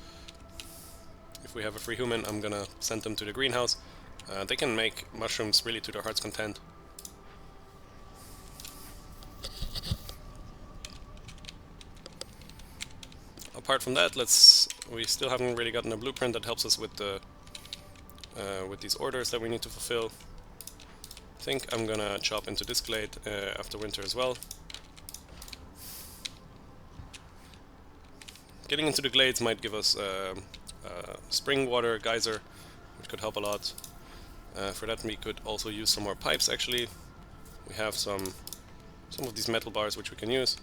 If we have a free human, I'm gonna send them to the greenhouse. They can make mushrooms really to their heart's content. Apart from that, we still haven't really gotten a blueprint that helps us with these orders that we need to fulfill. I think I'm gonna chop into this glade after winter as well. Getting into the glades might give us spring water geyser, which could help a lot. For that we could also use some more pipes actually. We have some of these metal bars which we can use.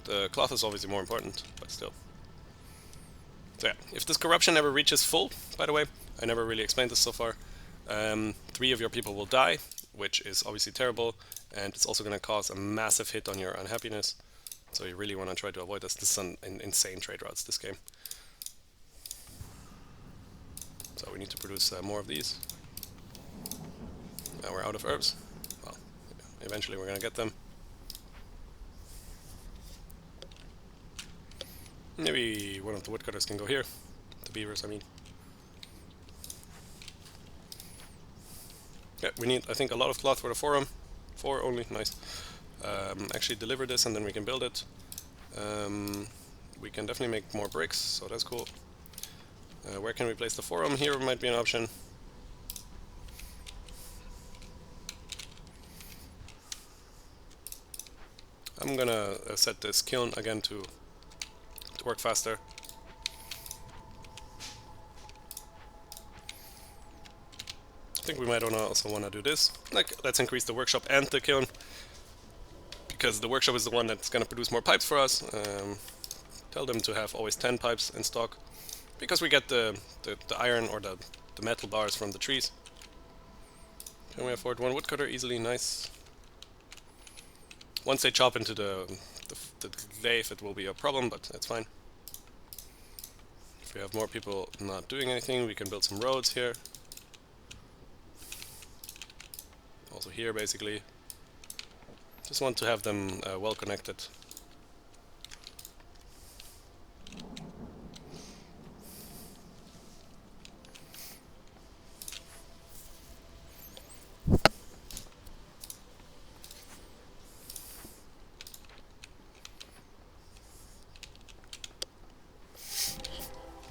The cloth is obviously more important, but still. So yeah, if this corruption ever reaches full, by the way, I never really explained this so far, 3 of your people will die, which is obviously terrible, and it's also going to cause a massive hit on your unhappiness. So you really want to try to avoid this. This is an insane trade routes, this game. So we need to produce more of these. Now we're out of herbs. Well, eventually we're going to get them. Maybe one of the woodcutters can go here. The beavers, I mean. Yeah, we need, I think, a lot of cloth for the forum. 4 only, nice. Actually deliver this and then we can build it. We can definitely make more bricks, so that's cool. Where can we place the forum? Here might be an option. I'm gonna set this kiln again to work faster. I think we might also want to do this. Like, let's increase the workshop and the kiln, because the workshop is the one that's going to produce more pipes for us. Tell them to have always 10 pipes in stock, because we get the iron or the metal bars from the trees. Can we afford 1 woodcutter easily? Nice. Once they chop into the glaive, it will be a problem, but that's fine. If we have more people not doing anything, we can build some roads here. Also here, basically. Just want to have them well connected.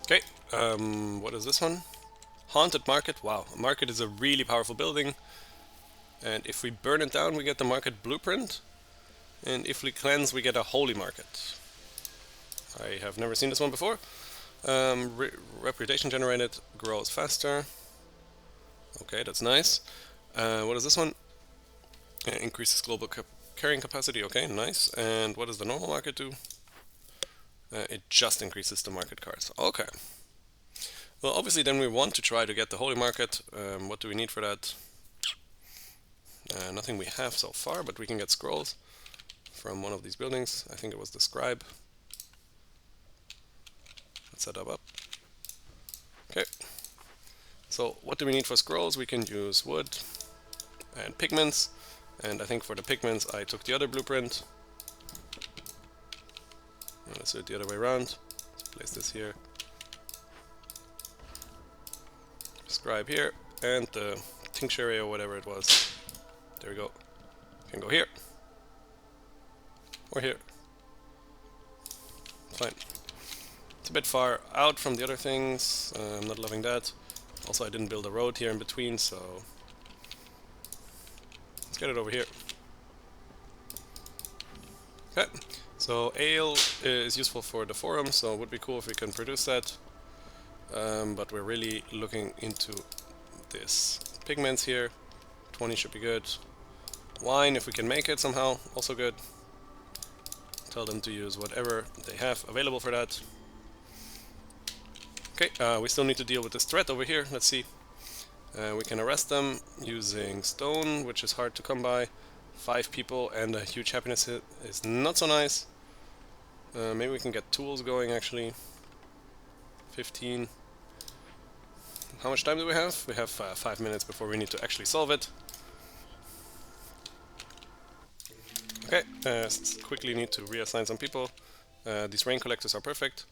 Okay, what is this one? Haunted Market. Wow, a market is a really powerful building. And if we burn it down, we get the market blueprint. And if we cleanse, we get a holy market. I have never seen this one before. Reputation generated grows faster. Okay, that's nice. What is this one? Increases global carrying capacity. Okay, nice. And what does the normal market do? It just increases the market cards. Okay. Well, obviously then we want to try to get the holy market. What do we need for that? Nothing we have so far, but we can get scrolls from one of these buildings. I think it was the scribe. Let's set up. Okay. So what do we need for scrolls? We can use wood and pigments. And I think for the pigments I took the other blueprint. Let's do it the other way around. Let's place this here. Scribe here, and the tincture or whatever it was. There we go. Can go here. Or here. Fine. It's a bit far out from the other things. I'm not loving that. Also, I didn't build a road here in between, so let's get it over here. Okay. So ale is useful for the forum, so it would be cool if we can produce that. But we're really looking into this. Pigments here. 20 should be good. Wine, if we can make it somehow, also good. Tell them to use whatever they have available for that. Okay, we still need to deal with this threat over here. Let's see. We can arrest them using stone, which is hard to come by. 5 people and a huge happiness hit is not so nice. Maybe we can get tools going actually. 15. How much time do we have? We have 5 minutes before we need to actually solve it. Okay, quickly need to reassign some people. These rain collectors are perfect.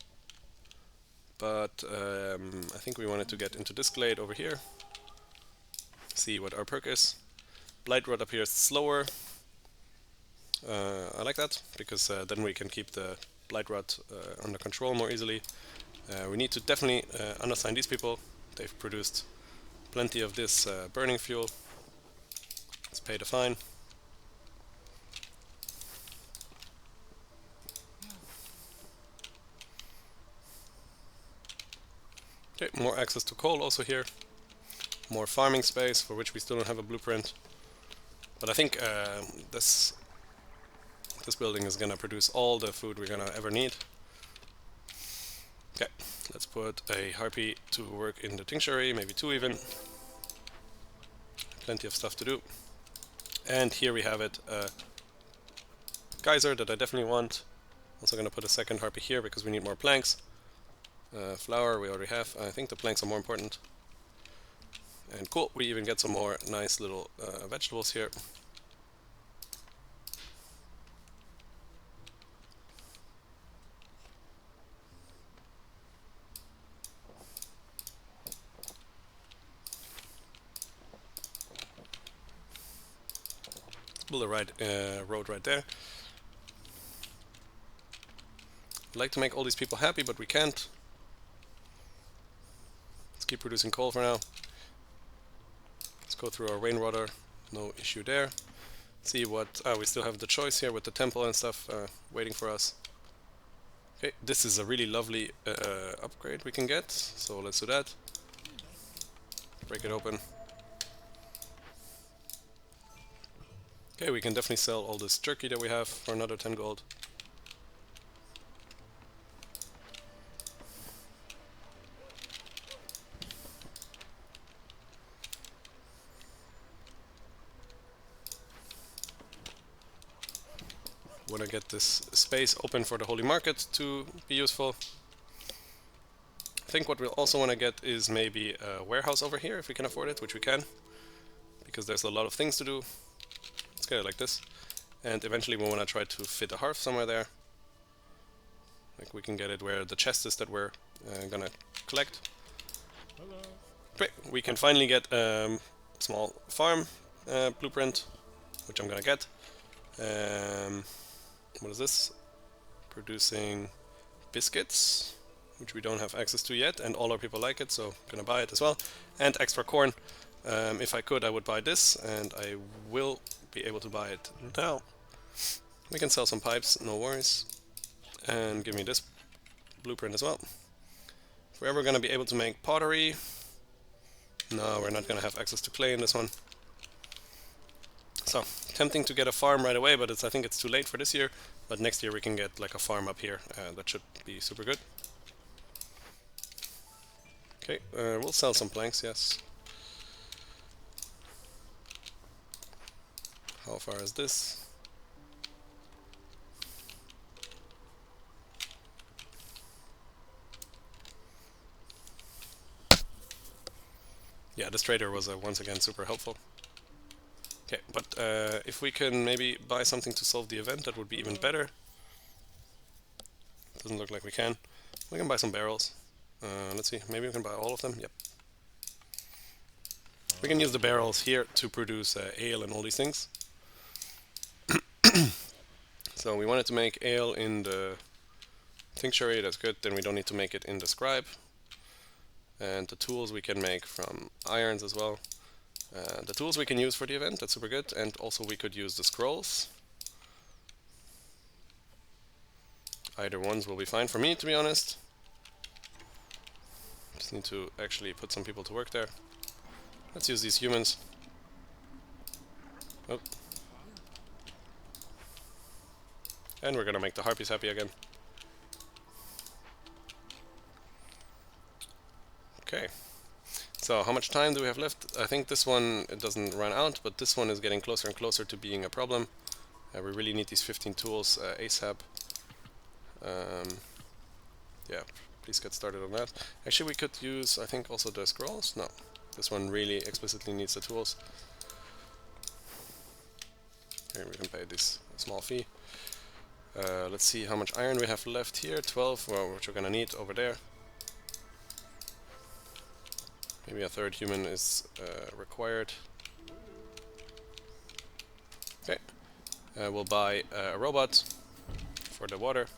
but I think we wanted to get into this glade over here, see what our perk is. Blight Rod up here is slower. I like that, because then we can keep the Blight Rod under control more easily. We need to definitely unassign these people. They've produced plenty of this burning fuel. Let's pay the fine. Okay, more access to coal also here. More farming space, for which we still don't have a blueprint. But I think this building is gonna produce all the food we're gonna ever need. Okay, let's put a harpy to work in the tinctuary, maybe 2 even. Plenty of stuff to do. And here we have it, geyser that I definitely want. Also gonna put a second harpy here because we need more planks. Flour we already have. I think the planks are more important. And cool, we even get some more nice little vegetables here. Build a road right there. I'd like to make all these people happy, but we can't. Let's keep producing coal for now. Let's go through our rainwater, no issue there. See what, we still have the choice here with the temple and stuff waiting for us. Okay, this is a really lovely upgrade we can get, so let's do that. Break it open. Okay, we can definitely sell all this jerky that we have for another 10 gold. Want to get this space open for the holy market to be useful. I think what we'll also want to get is maybe a warehouse over here if we can afford it, which we can, because there's a lot of things to do. Let's get it like this. And eventually we want to try to fit a hearth somewhere there. Like we can get it where the chest is that we're gonna collect. Hello. Great, we can finally get a small farm blueprint, which I'm gonna get. What is this? Producing biscuits, which we don't have access to yet, and all our people like it, so I'm gonna buy it as well. And extra corn. If I could, I would buy this, and I will be able to buy it now. We can sell some pipes, no worries. And give me this blueprint as well. If we're ever gonna be able to make pottery... No, we're not gonna have access to clay in this one. So, tempting to get a farm right away, but I think it's too late for this year. But next year we can get like a farm up here. That should be super good. Okay, we'll sell some planks, yes. How far is this? Yeah, this trader was once again super helpful. Okay, but if we can maybe buy something to solve the event, that would be even better. Doesn't look like we can. We can buy some barrels. Let's see, maybe we can buy all of them. Yep. We can use the barrels here to produce ale and all these things. So we wanted to make ale in the tinctuary, that's good. Then we don't need to make it in the scribe. And the tools we can make from irons as well. The tools we can use for the event, that's super good. And also we could use the scrolls. Either ones will be fine for me, to be honest. Just need to actually put some people to work there. Let's use these humans. Oh. And we're gonna make the harpies happy again. Okay. So how much time do we have left? I think this one, it doesn't run out, but this one is getting closer and closer to being a problem. We really need these 15 tools ASAP. Yeah, please get started on that. Actually, we could use, I think, also the scrolls. No, this one really explicitly needs the tools. Here we can pay this small fee. Let's see how much iron we have left here. 12, well, which we're gonna need over there. Maybe a third human is required. Okay, we'll buy a robot for the water.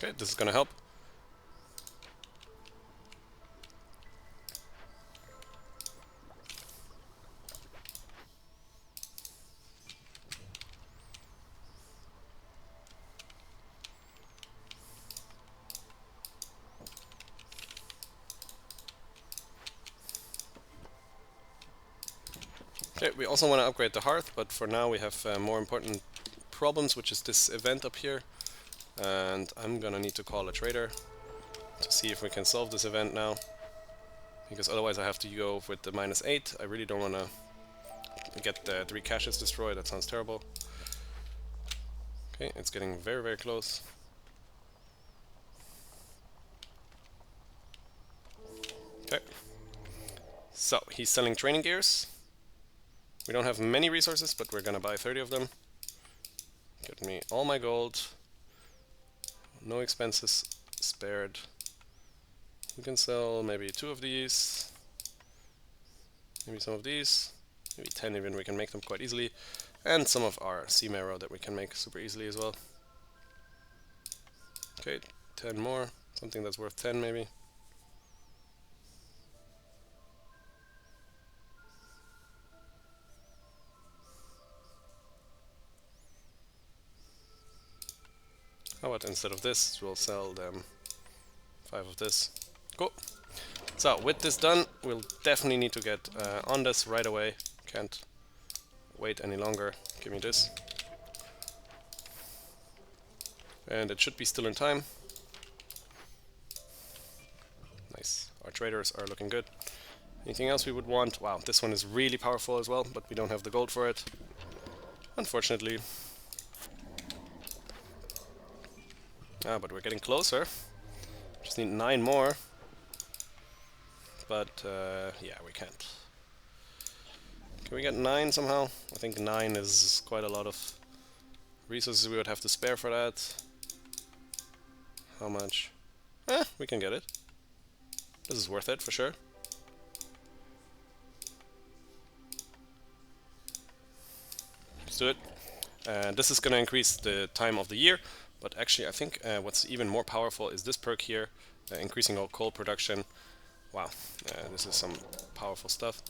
Okay, this is gonna help. Okay, we also want to upgrade the hearth, but for now we have more important problems, which is this event up here. And I'm gonna need to call a trader to see if we can solve this event now. Because otherwise I have to go with the -8. I really don't want to get the 3 caches destroyed, that sounds terrible. Okay, it's getting very, very close. Okay. So, he's selling training gears. We don't have many resources, but we're gonna buy 30 of them. Get me all my gold. No expenses spared. We can sell maybe 2 of these. Maybe some of these. Maybe 10 even, we can make them quite easily. And some of our sea marrow that we can make super easily as well. Okay, 10 more. Something that's worth 10 maybe. How about instead of this, we'll sell them 5 of this. Cool. So with this done, we'll definitely need to get on this right away. Can't wait any longer. Give me this. And it should be still in time. Nice. Our traders are looking good. Anything else we would want? Wow, this one is really powerful as well, but we don't have the gold for it. Unfortunately. Ah, but we're getting closer. Just need 9 more. But, yeah, we can't. Can we get 9 somehow? I think 9 is quite a lot of resources we would have to spare for that. How much? We can get it. This is worth it for sure. Let's do it. This is going to increase the time of the year, but actually I think what's even more powerful is this perk here, increasing our coal production. Wow, this is some powerful stuff.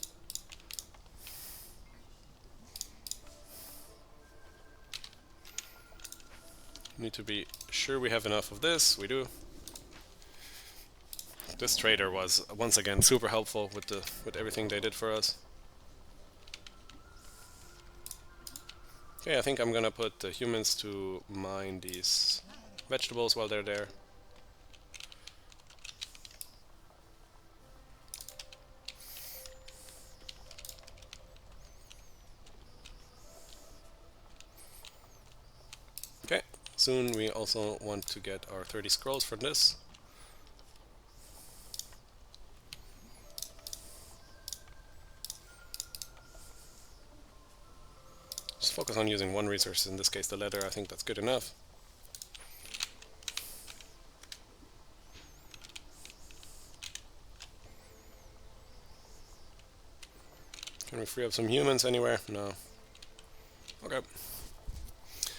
Need to be sure we have enough of this. We do. This trader was once again super helpful with everything they did for us. Okay, I think I'm gonna put the humans to mine these vegetables while they're there. Okay, soon we also want to get our 30 scrolls for this. Just focus on using one resource, in this case the leather. I think that's good enough. Can we free up some humans anywhere? No. Okay.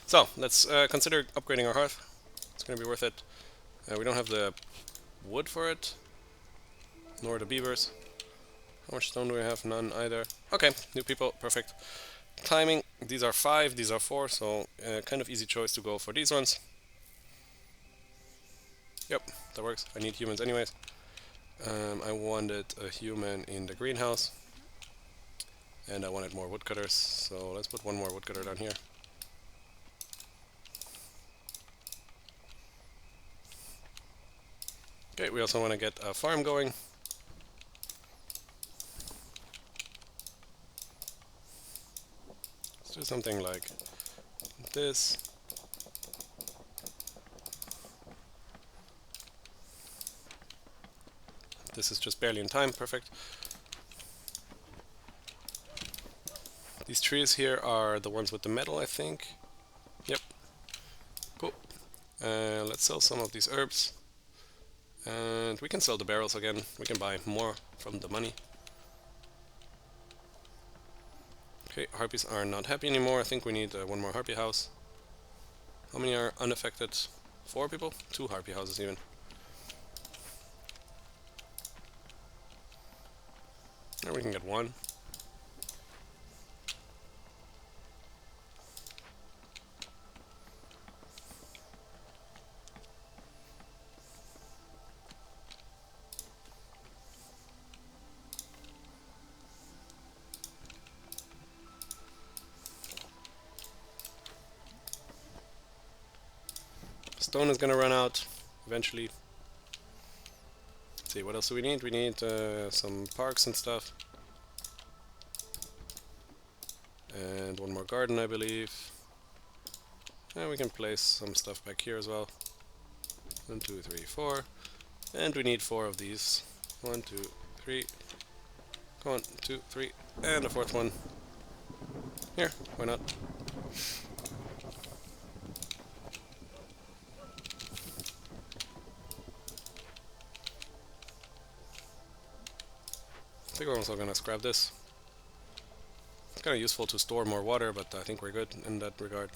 So, let's consider upgrading our hearth. It's going to be worth it. We don't have the wood for it, nor the beavers. How much stone do we have? None either. Okay, new people, perfect. Timing, these are 5, these are 4, so kind of easy choice to go for these ones. Yep, that works. I need humans anyways. I wanted a human in the greenhouse. And I wanted more woodcutters, so let's put one more woodcutter down here. Okay, we also want to get a farm going. Let's do something like this. This is just barely in time, perfect. These trees here are the ones with the metal, I think. Yep. Cool. Let's sell some of these herbs. And we can sell the barrels again. We can buy more from the money. Okay, harpies are not happy anymore. I think we need one more harpy house. How many are unaffected? 4 people? 2 harpy houses even. There we can get 1. Stone is gonna run out eventually. Let's see, what else do we need? We need some parks and stuff. And 1 more garden, I believe. And we can place some stuff back here as well. 1, 2, 3, 4. And we need 4 of these. 1, 2, 3. Come on, 2, 3. And a 4th one. Here, why not? I think we're also gonna scrap this. It's kinda useful to store more water, but I think we're good in that regard.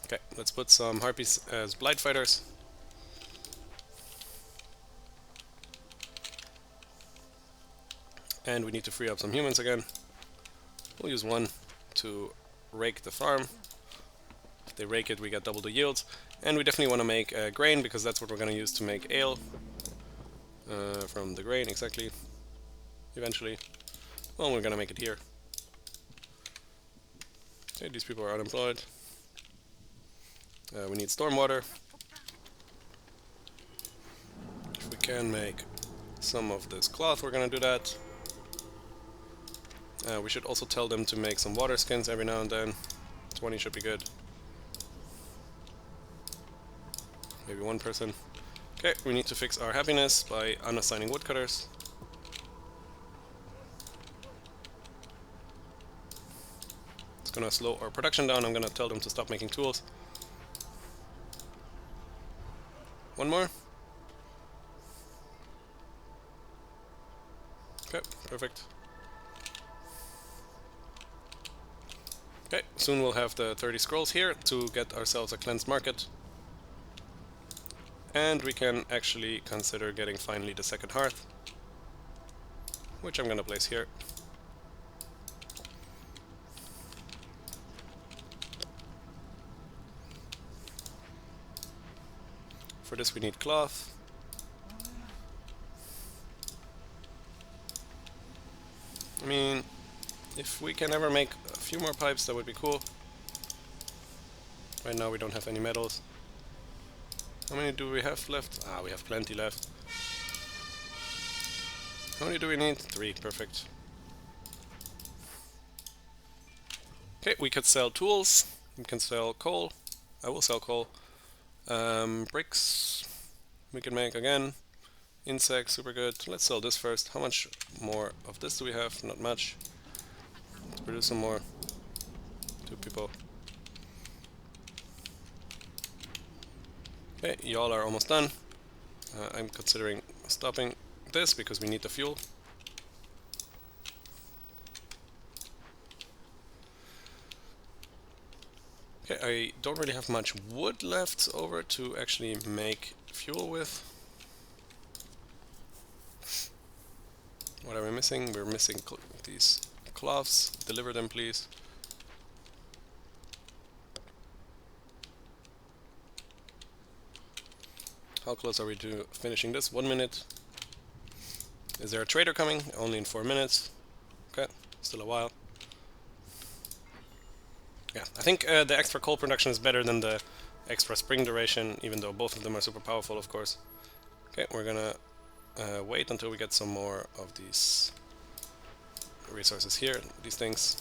Okay, let's put some harpies as blight fighters. And we need to free up some humans again. We'll use 1 to rake the farm. If they rake it, we get double the yields. And we definitely want to make grain, because that's what we're going to use to make ale. From the grain, exactly. Eventually. Well, we're going to make it here. Okay, these people are unemployed. We need stormwater. If we can make some of this cloth, we're going to do that. We should also tell them to make some water skins every now and then. 20 should be good. Maybe 1 person. Okay, we need to fix our happiness by unassigning woodcutters. It's gonna slow our production down. I'm gonna tell them to stop making tools. 1 more. Okay, perfect. Okay, soon we'll have the 30 scrolls here to get ourselves a cleansed market. And we can actually consider getting finally the 2nd hearth, which I'm gonna place here. For this we need cloth. I mean, if we can ever make a few more pipes, that would be cool. Right now we don't have any metals. How many do we have left? Ah, we have plenty left. How many do we need? 3, perfect. Okay, we could sell tools. We can sell coal. I will sell coal. Bricks we can make again. Insects, super good. Let's sell this first. How much more of this do we have? Not much. Let's produce some more. 2 people. Okay, y'all are almost done. I'm considering stopping this because we need the fuel. Okay, I don't really have much wood left over to actually make fuel with. What are we missing? We're missing these cloths. Deliver them, please. How close are we to finishing this? 1 minute. Is there a trader coming? Only in 4 minutes. Okay, still a while. Yeah, I think the extra coal production is better than the extra spring duration, even though both of them are super powerful, of course. Okay, we're gonna wait until we get some more of these resources here, these things.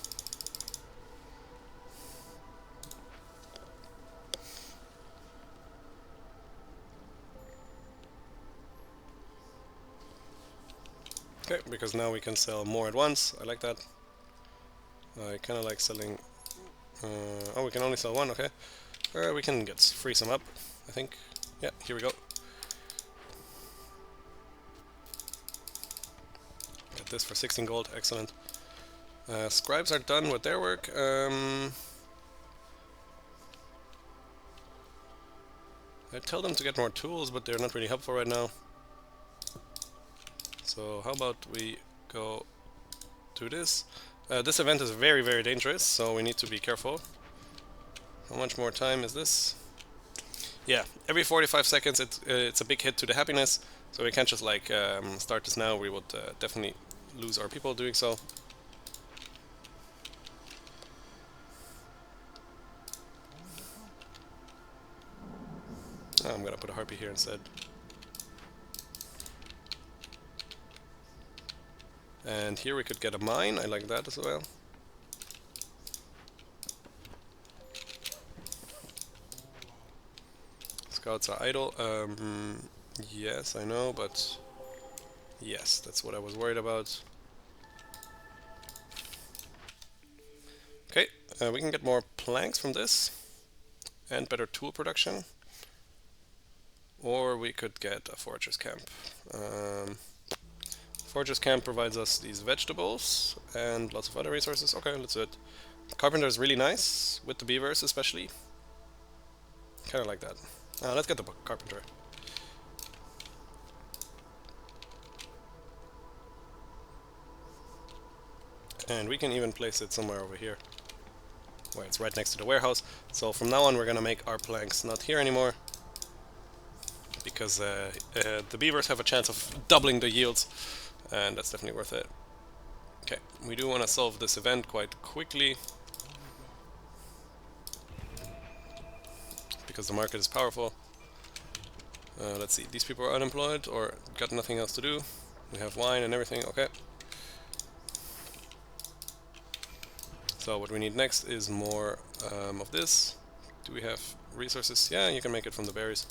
Okay, because now we can sell more at once. I like that. I kind of like selling... oh, we can only sell 1, okay. We can free some up, I think. Yeah, here we go. Get this for 16 gold, excellent. Scribes are done with their work. I tell them to get more tools, but they're not really helpful right now. So how about we go do this? This event is very, very dangerous, so we need to be careful. How much more time is this? Yeah, every 45 seconds it's a big hit to the happiness, so we can't just like start this now. We would definitely lose our people doing so. Oh, I'm gonna put a harpy here instead. And here we could get a mine, I like that as well. Scouts are idle. Yes, I know, but yes, that's what I was worried about. Okay, we can get more planks from this and better tool production. Or we could get a forger's camp. Forger's camp provides us these vegetables and lots of other resources. Okay, let's do it. Carpenter is really nice, with the beavers especially. Kinda like that. Let's get the carpenter. And we can even place it somewhere over here, where it's right next to the warehouse. So from now on we're gonna make our planks not here anymore, because the beavers have a chance of doubling the yields, and that's definitely worth it. Okay, we do want to solve this event quite quickly, because the market is powerful. Let's see, these people are unemployed or got nothing else to do. We have wine and everything, okay. So what we need next is more of this. Do we have resources? Yeah, you can make it from the berries.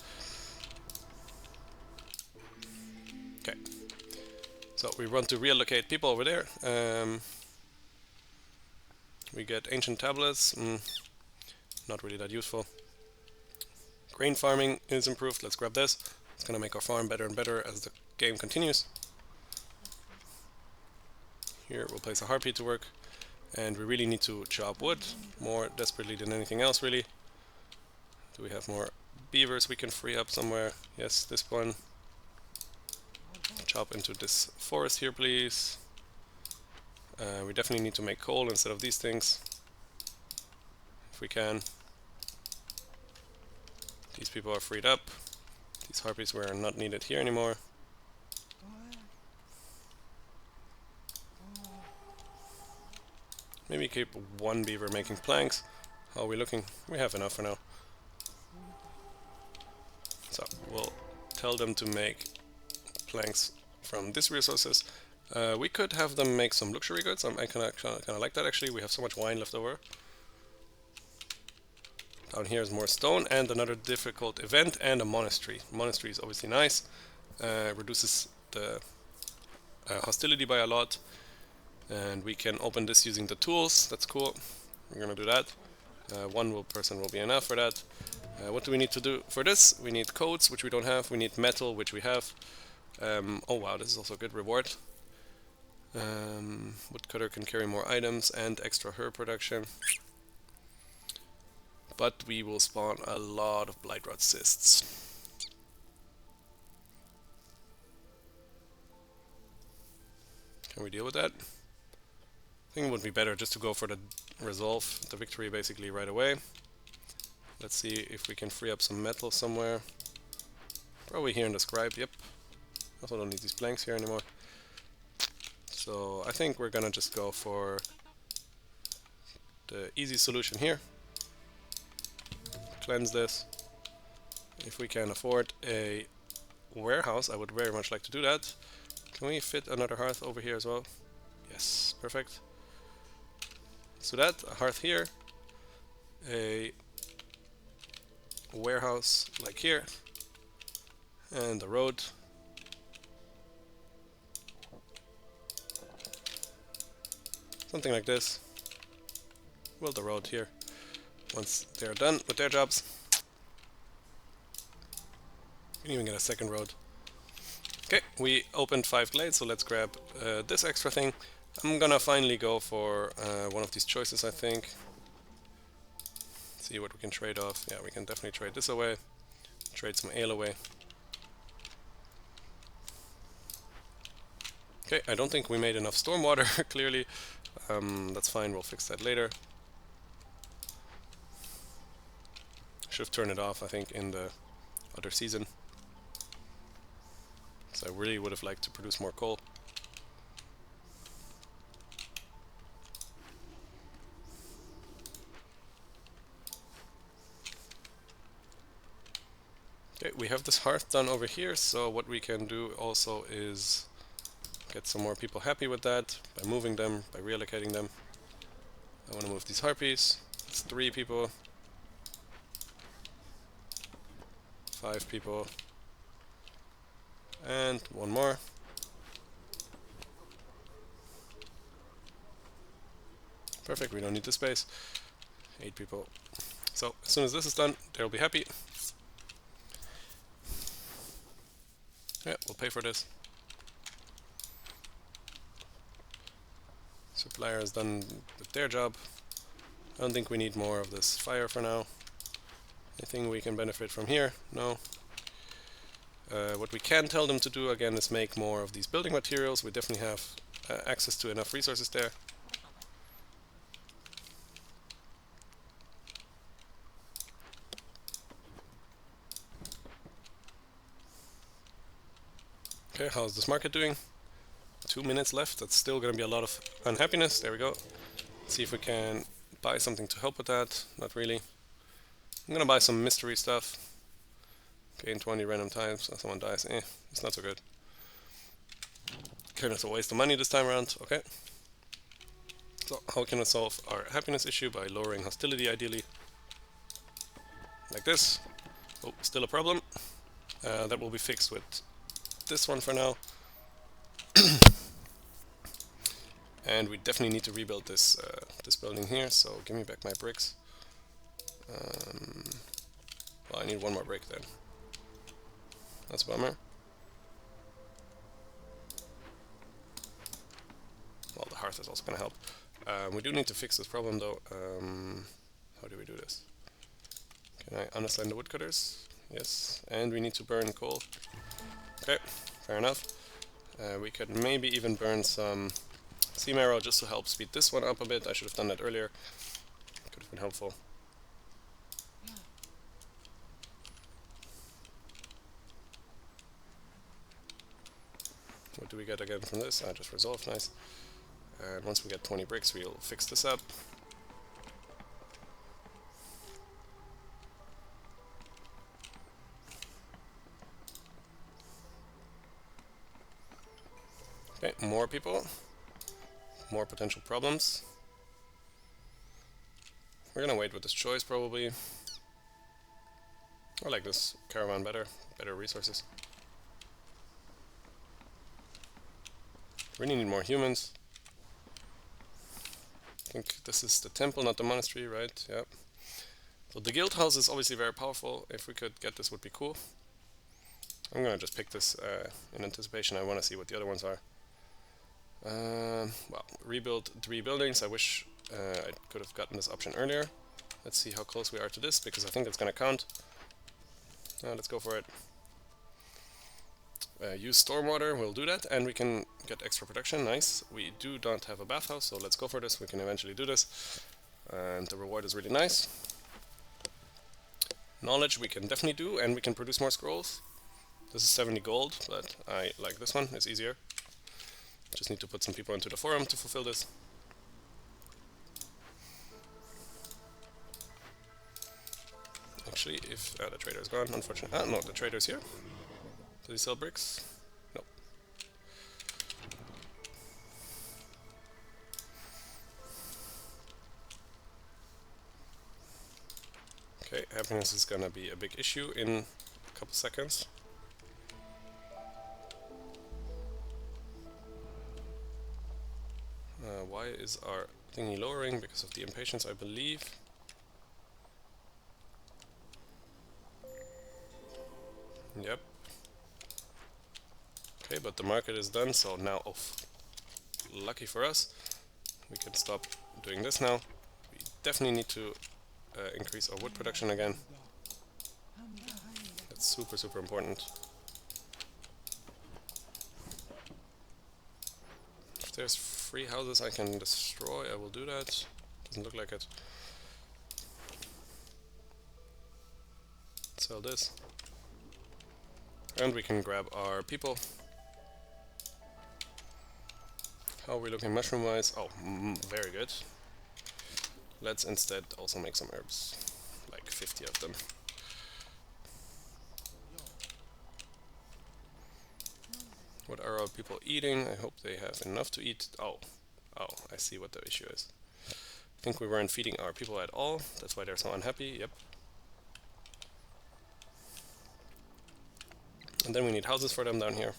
Okay. So we want to reallocate people over there. We get ancient tablets. Not really that useful. Grain farming is improved. Let's grab this. It's gonna make our farm better and better as the game continues. Here we'll place a harpy to work. And we really need to chop wood, more desperately than anything else, really. Do we have more beavers we can free up somewhere? Yes, this one. Chop into this forest here, please. We definitely need to make coal instead of these things, if we can. These people are freed up. These harpies were not needed here anymore. Maybe keep one beaver making planks. How are we looking? We have enough for now. So we'll tell them to make planks from these resources. We could have them make some luxury goods. I kind of like that actually. We have so much wine left over. Down here is more stone and another difficult event and a monastery. Monastery is obviously nice. Reduces the hostility by a lot. And we can open this using the tools. That's cool. We're gonna do that. One person will be enough for that. What do we need to do for this? We need coats, which we don't have. We need metal, which we have. Oh wow, this is also a good reward. Woodcutter can carry more items and extra herb production. But we will spawn a lot of blightrot cysts. Can we deal with that? I think it would be better just to go for the resolve, the victory basically right away. Let's see if we can free up some metal somewhere. Probably here in the scribe, yep. Also don't need these planks here anymore. So I think we're gonna just go for the easy solution here. Cleanse this. If we can afford a warehouse, I would very much like to do that. Can we fit another hearth over here as well? Yes, perfect. So that, a hearth here, a warehouse like here, and a road. Something like this. Build the road here. Once they're done with their jobs, we can even get a second road. Okay, we opened 5 glades, so let's grab this extra thing. I'm gonna finally go for one of these choices, I think. See what we can trade off. Yeah, we can definitely trade this away. Trade some ale away. Okay, I don't think we made enough stormwater, clearly. That's fine, we'll fix that later. Should have turned it off, I think, in the other season. So I really would have liked to produce more coal. Okay, we have this hearth done over here, so what we can do also is get some more people happy with that by moving them, by reallocating them. I want to move these harpies. It's 3 people. 5 people. And 1 more. Perfect, we don't need the space. 8 people. So as soon as this is done, they'll be happy. Yeah, we'll pay for this. Supplier is done with their job. I don't think we need more of this fire for now. Anything we can benefit from here? No. What we can tell them to do again is make more of these building materials. We definitely have access to enough resources there. Okay, how's this market doing? 2 minutes left. That's still going to be a lot of unhappiness. There we go. See if we can buy something to help with that. Not really. I'm going to buy some mystery stuff. Gain 20 random times. Someone dies. It's not so good. Kind of a waste of money this time around. Okay. So how can we solve our happiness issue? By lowering hostility, ideally. Like this. Oh, still a problem. That will be fixed with this one for now. And we definitely need to rebuild this this building here, so give me back my bricks. Well, I need 1 more brick then. That's a bummer. Well, the hearth is also going to help. We do need to fix this problem though. How do we do this? Can I unassign the woodcutters? Yes. And we need to burn coal. Okay, fair enough. We could maybe even burn some sea marrow just to help speed this one up a bit. I should have done that earlier. Could have been helpful. What do we get again from this? Just resolve, nice. And once we get 20 bricks, we'll fix this up. Okay, more people. More potential problems. We're gonna wait with this choice probably. I like this caravan better. Better resources. Really need more humans. I think this is the temple, not the monastery, right? Yep. So the guild house is obviously very powerful. If we could get this, would be cool. I'm gonna just pick this in anticipation. I want to see what the other ones are. Well, rebuild 3 buildings. I wish I could have gotten this option earlier. Let's see how close we are to this, because I think it's gonna count. Let's go for it. Use stormwater, we'll do that, and we can get extra production, nice. We do not have a bathhouse, so let's go for this, we can eventually do this. And the reward is really nice. Knowledge we can definitely do, and we can produce more scrolls. This is 70 gold, but I like this one, it's easier. Just need to put some people into the forum to fulfill this. Actually, if the trader is gone, unfortunately. No, the trader's here. Does he sell bricks? No. Okay, happiness is gonna be a big issue in a couple seconds. Why is our thingy lowering? Because of the impatience, I believe. Yep. Okay, but the market is done, so now, oh, lucky for us, we can stop doing this now. We definitely need to increase our wood production again. That's super, super important. If there's 3 houses I can destroy, I will do that. Doesn't look like it. Sell this. And we can grab our people. How are we looking mushroom wise? Oh, very good. Let's instead also make some herbs. Like 50 of them. What are our people eating? I hope they have enough to eat. Oh, I see what the issue is. I think we weren't feeding our people at all. That's why they're so unhappy. Yep. And then we need houses for them down here.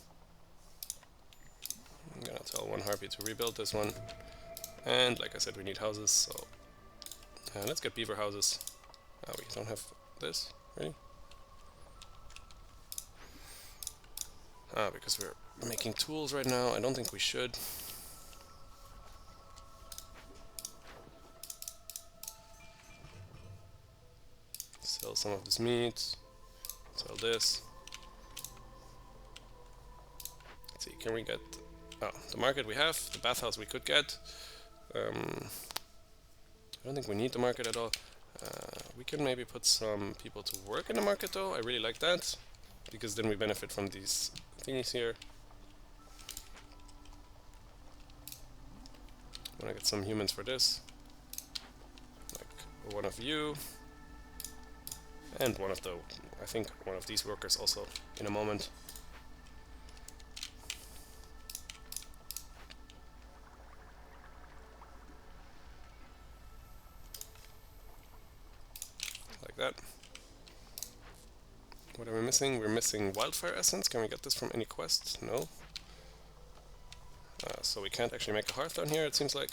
I'm gonna tell one harpy to rebuild this one. And like I said, we need houses, so let's get beaver houses. We don't have this, really? Because we're making tools right now. I don't think we should. Sell some of this meat. Sell this. Let's see, can we get... Oh, the market we have, the bathhouse we could get. I don't think we need the market at all. We can maybe put some people to work in the market though. I really like that, because then we benefit from these thingies here. I want to get some humans for this. Like one of you. And one of the, I think one of these workers also in a moment. Like that. What are we missing? We're missing wildfire essence. Can we get this from any quest? No. So we can't actually make a hearth down here, it seems like.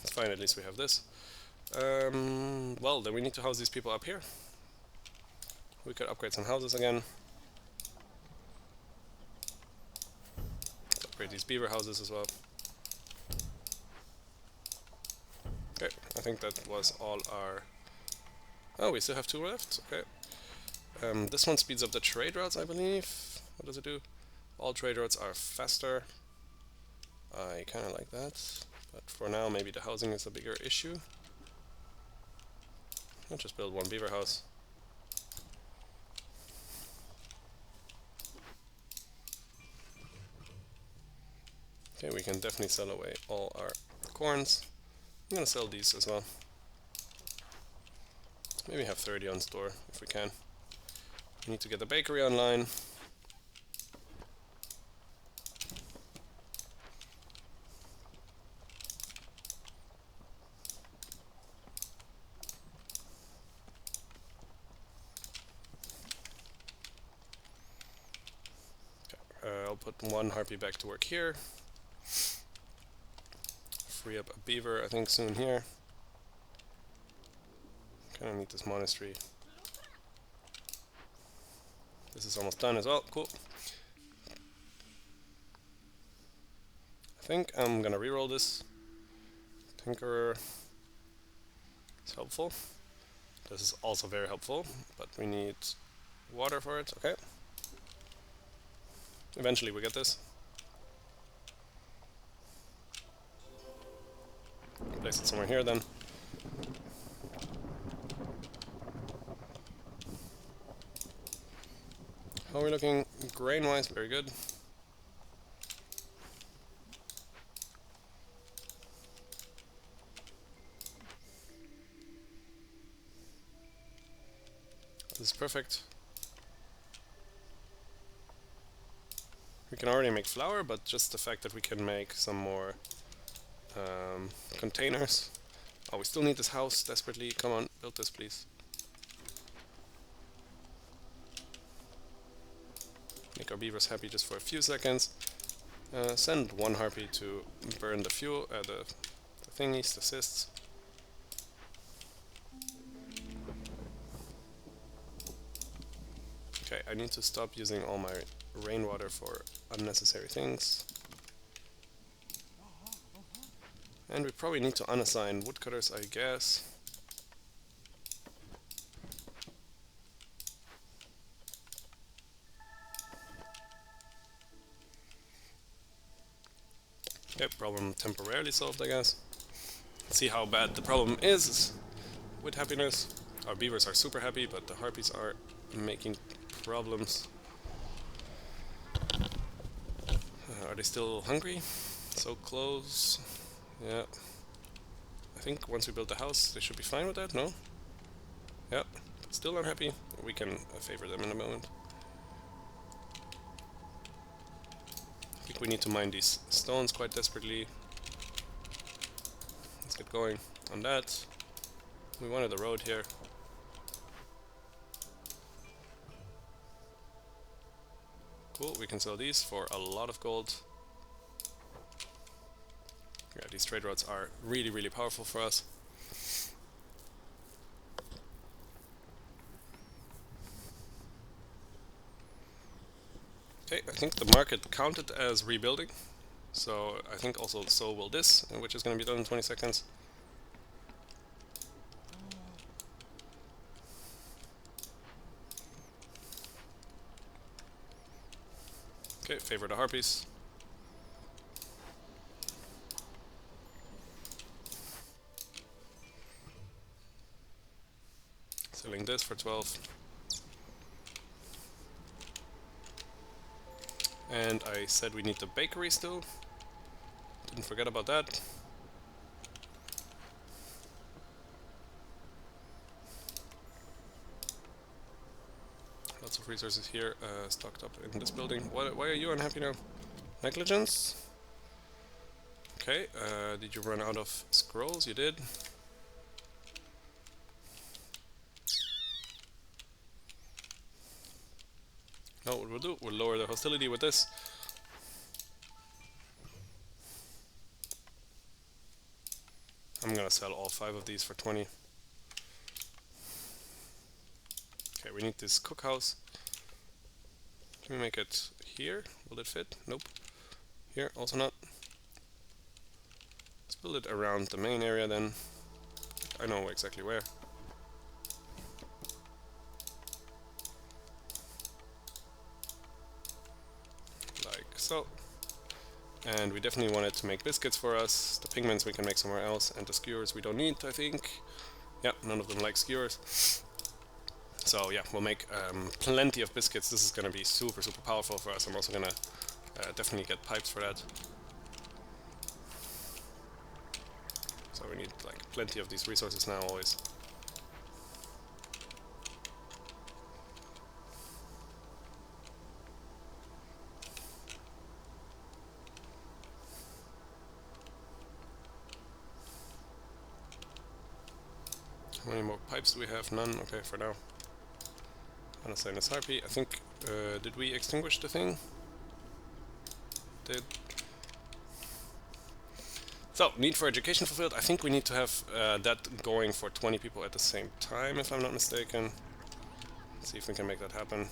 It's fine, at least we have this. Well, then we need to house these people up here. We could upgrade some houses again. Let's upgrade these beaver houses as well. Okay, I think that was all our... Oh, we still have 2 left, okay. This one speeds up the trade routes, I believe. What does it do? All trade routes are faster. I kinda like that. But for now, maybe the housing is a bigger issue. I'll just build 1 beaver house. Okay, we can definitely sell away all our corns. I'm gonna sell these as well. Maybe have 30 on store if we can. We need to get the bakery online. I'll put 1 harpy back to work here. Free up a beaver, I think, soon here. Kinda need this monastery. This is almost done as well, cool. I think I'm gonna reroll this. Tinkerer is helpful. This is also very helpful, but we need water for it, okay. Eventually we get this. Place it somewhere here then. How are we looking grain wise? Very good. This is perfect. We can already make flour, but just the fact that we can make some more containers. Oh, we still need this house desperately. Come on, build this, please. Make our beavers happy just for a few seconds. Send 1 harpy to burn the fuel, the thingies, the cysts. Okay, I need to stop using all my rainwater for unnecessary things. And we probably need to unassign woodcutters, I guess. Okay, problem temporarily solved, I guess. Let's see how bad the problem is with happiness. Our beavers are super happy, but the harpies are making problems. Are they still hungry? So close. Yeah. I think once we build the house, they should be fine with that, no? Yeah. Still unhappy? We can favor them in a moment. I think we need to mine these stones quite desperately. Let's get going on that. We wanted a road here. Cool, we can sell these for a lot of gold. Yeah, these trade routes are really, really powerful for us. Okay, I think the market counted as rebuilding. So I think also so will this, which is going to be done in 20 seconds. Okay, favor the harpies. Selling this for 12. And I said we need the bakery still. Didn't forget about that. Lots of resources here stocked up in this building. Why are you unhappy now? Negligence? Okay, did you run out of scrolls? You did. No, what we'll do, we'll lower the hostility with this. I'm gonna sell all 5 of these for 20. Okay, we need this cookhouse. Can we make it here? Will it fit? Nope. Here, also not. Let's build it around the main area then. I know exactly where. Like so. And we definitely wanted to make biscuits for us. The pigments we can make somewhere else, and the skewers we don't need, I think. Yeah, none of them like skewers. So yeah, we'll make plenty of biscuits. This is going to be super, super powerful for us. I'm also going to definitely get pipes for that. So we need like plenty of these resources now always. How many more pipes do we have? None. Okay, for now. Unassign this harpy. I think, did we extinguish the thing? Did. So, need for education fulfilled. I think we need to have that going for 20 people at the same time, if I'm not mistaken. Let's see if we can make that happen.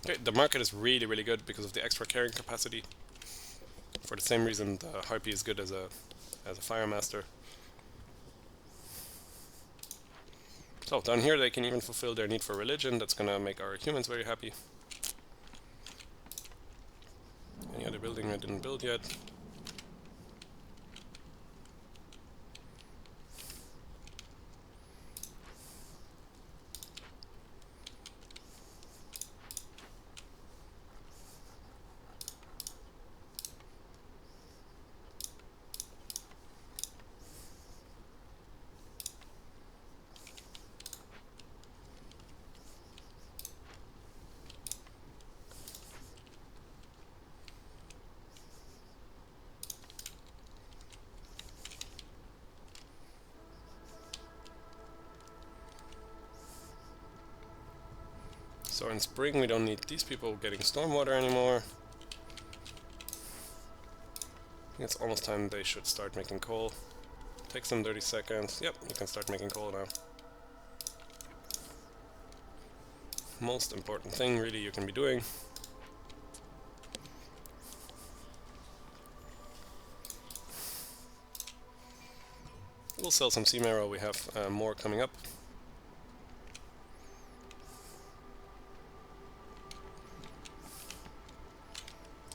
Okay, the market is really, really good because of the extra carrying capacity. For the same reason, the harpy is good as a fire master. So down here they can even fulfill their need for religion. That's gonna make our humans very happy. Any other building I didn't build yet? So in spring we don't need these people getting stormwater anymore. I think it's almost time they should start making coal. Takes them 30 seconds. Yep, you can start making coal now. Most important thing really you can be doing. We'll sell some sea marrow, we have more coming up.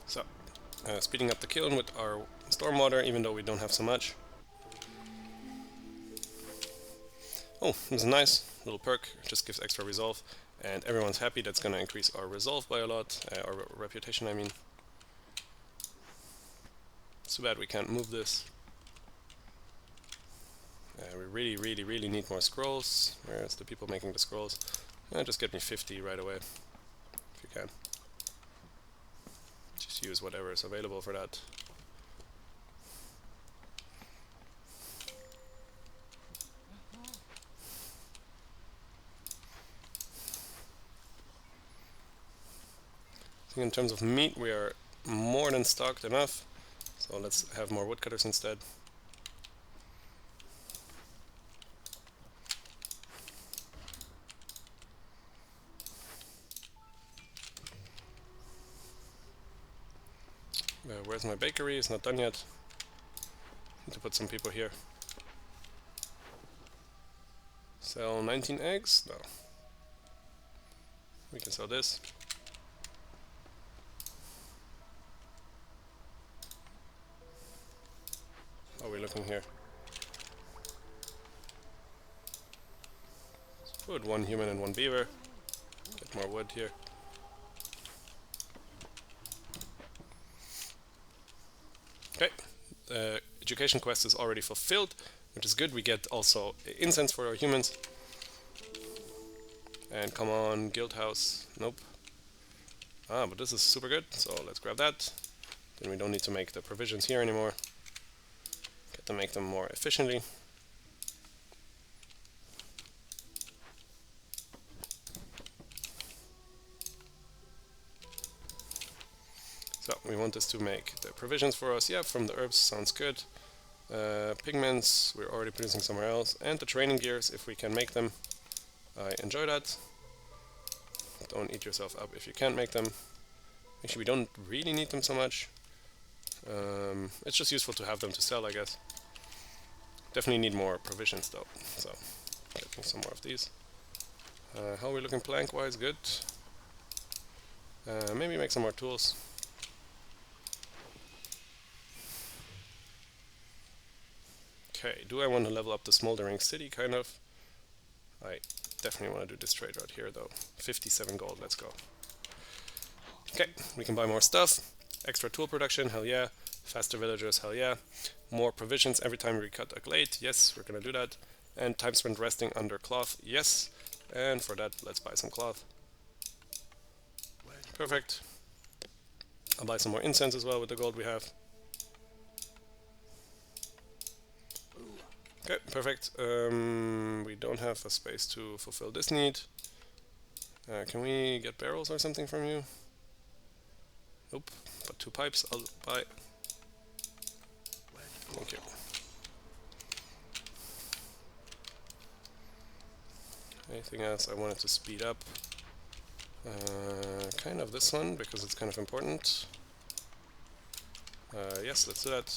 So, speeding up the kiln with our stormwater, even though we don't have so much. Oh, this is nice, little perk, just gives extra resolve, and everyone's happy. That's gonna increase our resolve by a lot, our reputation I mean. It's too bad we can't move this. We really need more scrolls. Where's the people making the scrolls? Just get me 50 right away, if you can. Just use whatever is available for that. I think in terms of meat we are more than stocked enough, so let's have more woodcutters instead. Where's my bakery? It's not done yet. Need to put some people here. Sell 19 eggs? No. We can sell this. How are we looking here? Let's put one human and one beaver. Get more wood here. Okay, education quest is already fulfilled, which is good. We get also incense for our humans. And come on, guild house. Nope. Ah, but this is super good, so let's grab that. Then we don't need to make the provisions here anymore. Get to make them more efficiently. So we want this to make the provisions for us. Yeah, from the herbs, sounds good. Pigments, we're already producing somewhere else. And the training gears, if we can make them. I enjoy that. Don't eat yourself up if you can't make them. Actually, we don't really need them so much. It's just useful to have them to sell, I guess. Definitely need more provisions though, so get me some more of these. How are we looking plank-wise? Good. Maybe make some more tools. Okay, do I want to level up the smoldering city? Kind of. I definitely want to do this trade right here though. 57 gold, let's go. Okay, we can buy more stuff. Extra tool production, hell yeah. Faster villagers, hell yeah. More provisions every time we cut a glade, yes, we're gonna do that. And time spent resting under cloth, yes. And for that, let's buy some cloth. Perfect. I'll buy some more incense as well with the gold we have. Okay, perfect. We don't have a space to fulfill this need. Can we get barrels or something from you? Nope, but 2 pipes I'll buy. Thank you. Anything else I wanted to speed up? Kind of this one, because it's kind of important. Yes, let's do that.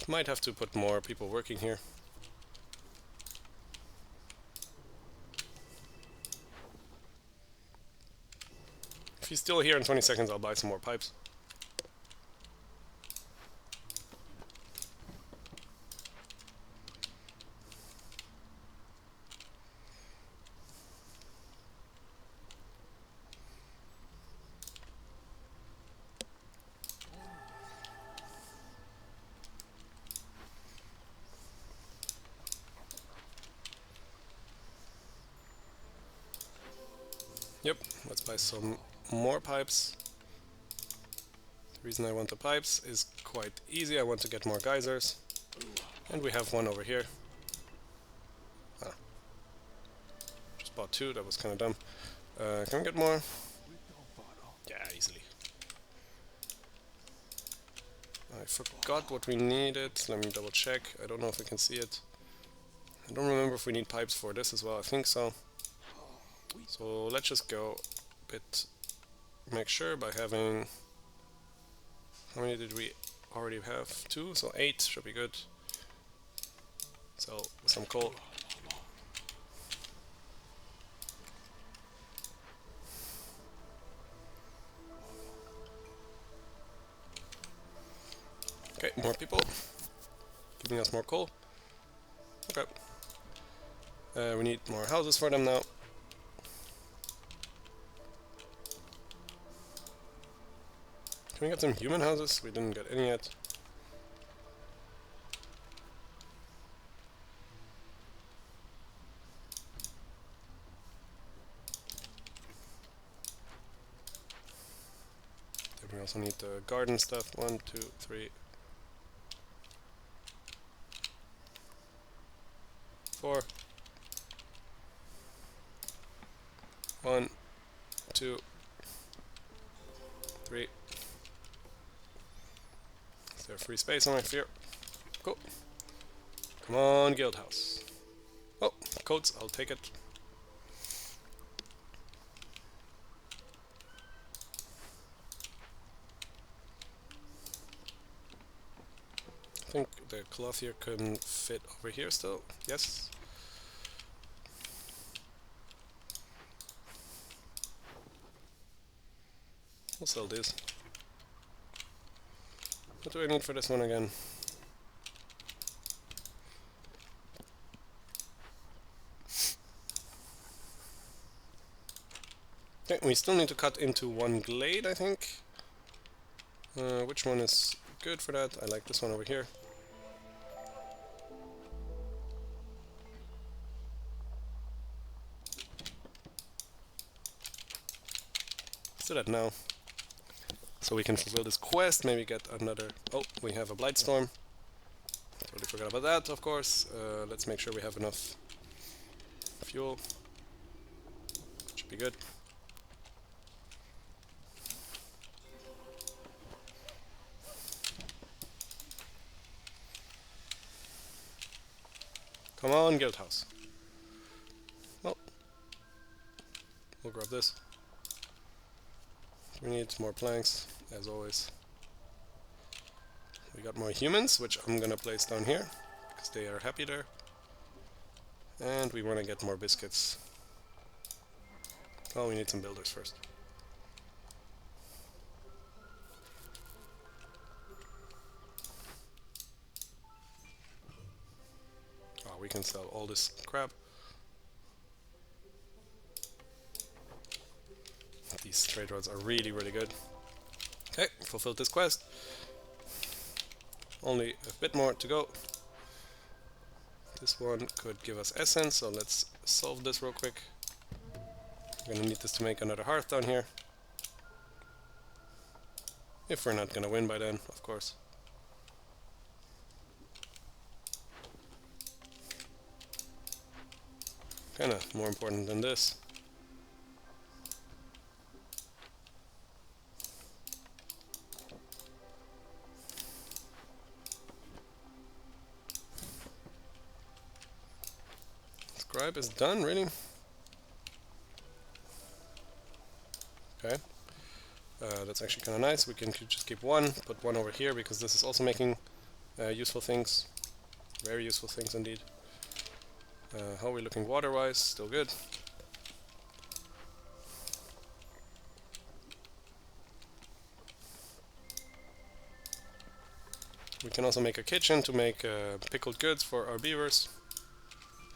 Might have to put more people working here. If he's still here in 20 seconds, I'll buy some more pipes. Yep, let's buy some more pipes. The reason I want the pipes is quite easy. I want to get more geysers. And we have one over here. Ah. bought 2, that was kind of dumb. Can we get more? Yeah, easily. I forgot what we needed. Let me double check. I don't know if I can see it. I don't remember if we need pipes for this as well. I think so. So let's just go a bit, make sure by having, how many did we already have? 2, so 8 should be good. So some coal. Okay, more people, giving us more coal. Okay. We need more houses for them now. Can we get some human houses? We didn't get any yet. Then we also need the garden stuff. 1, 2, 3, 4. 1, 2, 3. Is there free space on my sphere? Cool. Come on, guild house. Oh, coats, I'll take it. I think the cloth here can fit over here still. Yes. We'll sell this. What do I need for this one again? Okay, we still need to cut into 1 glade, I think. Which one is good for that? I like this one over here. Let's do that now. So we can fulfill this quest, maybe get another... Oh, we have a Blightstorm. Totally forgot about that, of course. Let's make sure we have enough fuel. Should be good. Come on, guild house. Well, we'll grab this. We need more planks, as always. We got more humans, which I'm gonna place down here, because they are happy there. And we want to get more biscuits. Oh, we need some builders first. Oh, we can sell all this crap. These trade roads are really, really good. Okay, fulfilled this quest. Only a bit more to go. This one could give us essence, so let's solve this real quick. We're gonna need this to make another hearth down here. If we're not gonna win by then, of course. Kinda more important than this. Scribe is done, really? Okay. That's actually kind of nice. We can just keep 1, put 1 over here, because this is also making useful things. Very useful things indeed. How are we looking water-wise? Still good. We can also make a kitchen to make pickled goods for our beavers.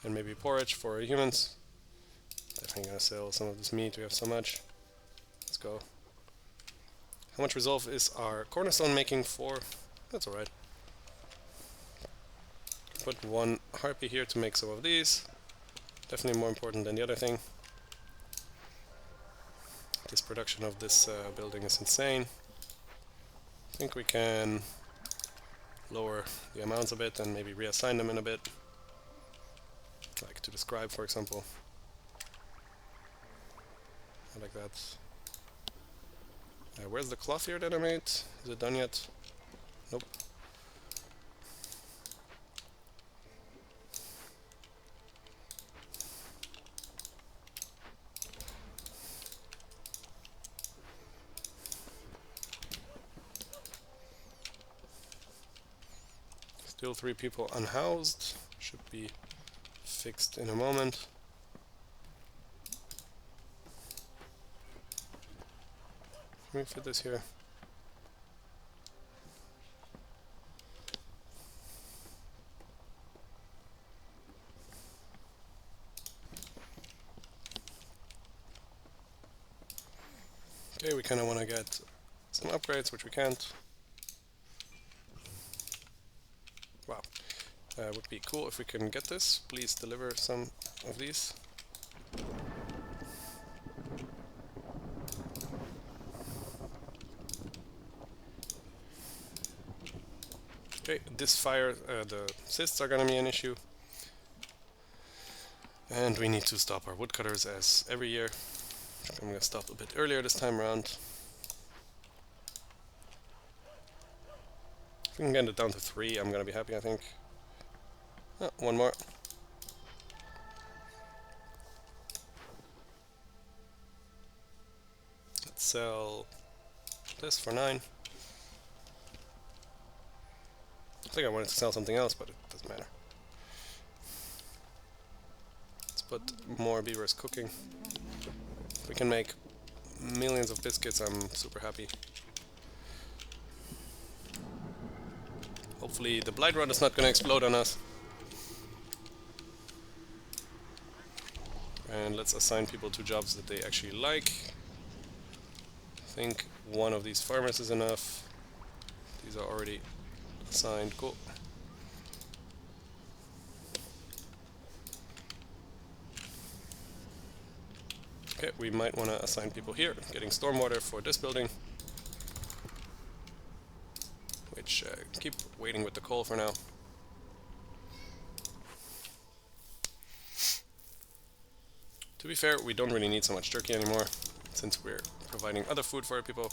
And maybe porridge for our humans. Definitely gonna sell some of this meat, we have so much. Let's go. How much resolve is our cornerstone making for? That's alright. Put 1 harpy here to make some of these. Definitely more important than the other thing. This production of this building is insane. I think we can lower the amounts a bit and maybe reassign them in a bit. Like to the scribe, for example. I like that. Where's the cloth here that I made? Is it done yet? Nope. Still 3 people unhoused. Should be fixed in a moment. Can we fit this here? Okay, we kind of want to get some upgrades, which we can't. Wow. Would be cool if we can get this. Please deliver some of these. Okay, this fire, the cysts are gonna be an issue. And we need to stop our woodcutters as every year. I'm gonna stop a bit earlier this time around. If we can get it down to 3, I'm gonna be happy, I think. Oh, 1 more. Let's sell this for 9. I think I wanted to sell something else, but it doesn't matter. Let's put more beavers cooking. If we can make millions of biscuits, I'm super happy. Hopefully the blight rod is not going to explode on us. And let's assign people to jobs that they actually like. I think one of these farmers is enough. These are already assigned. Cool. Okay, we might want to assign people here. Getting stormwater for this building. Which, keep waiting with the coal for now. To be fair, we don't really need so much turkey anymore, since we're providing other food for our people.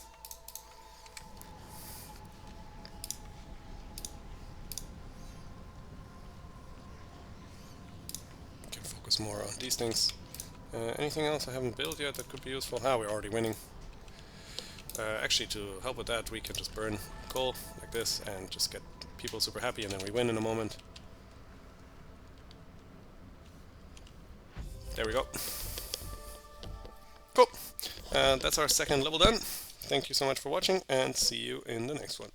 We can focus more on these things. Anything else I haven't built yet that could be useful? Ah, we're already winning. Actually, to help with that, we can just burn coal like this and just get people super happy, and then we win in a moment. There we go. Cool. That's our second level done. Thank you so much for watching, and see you in the next one.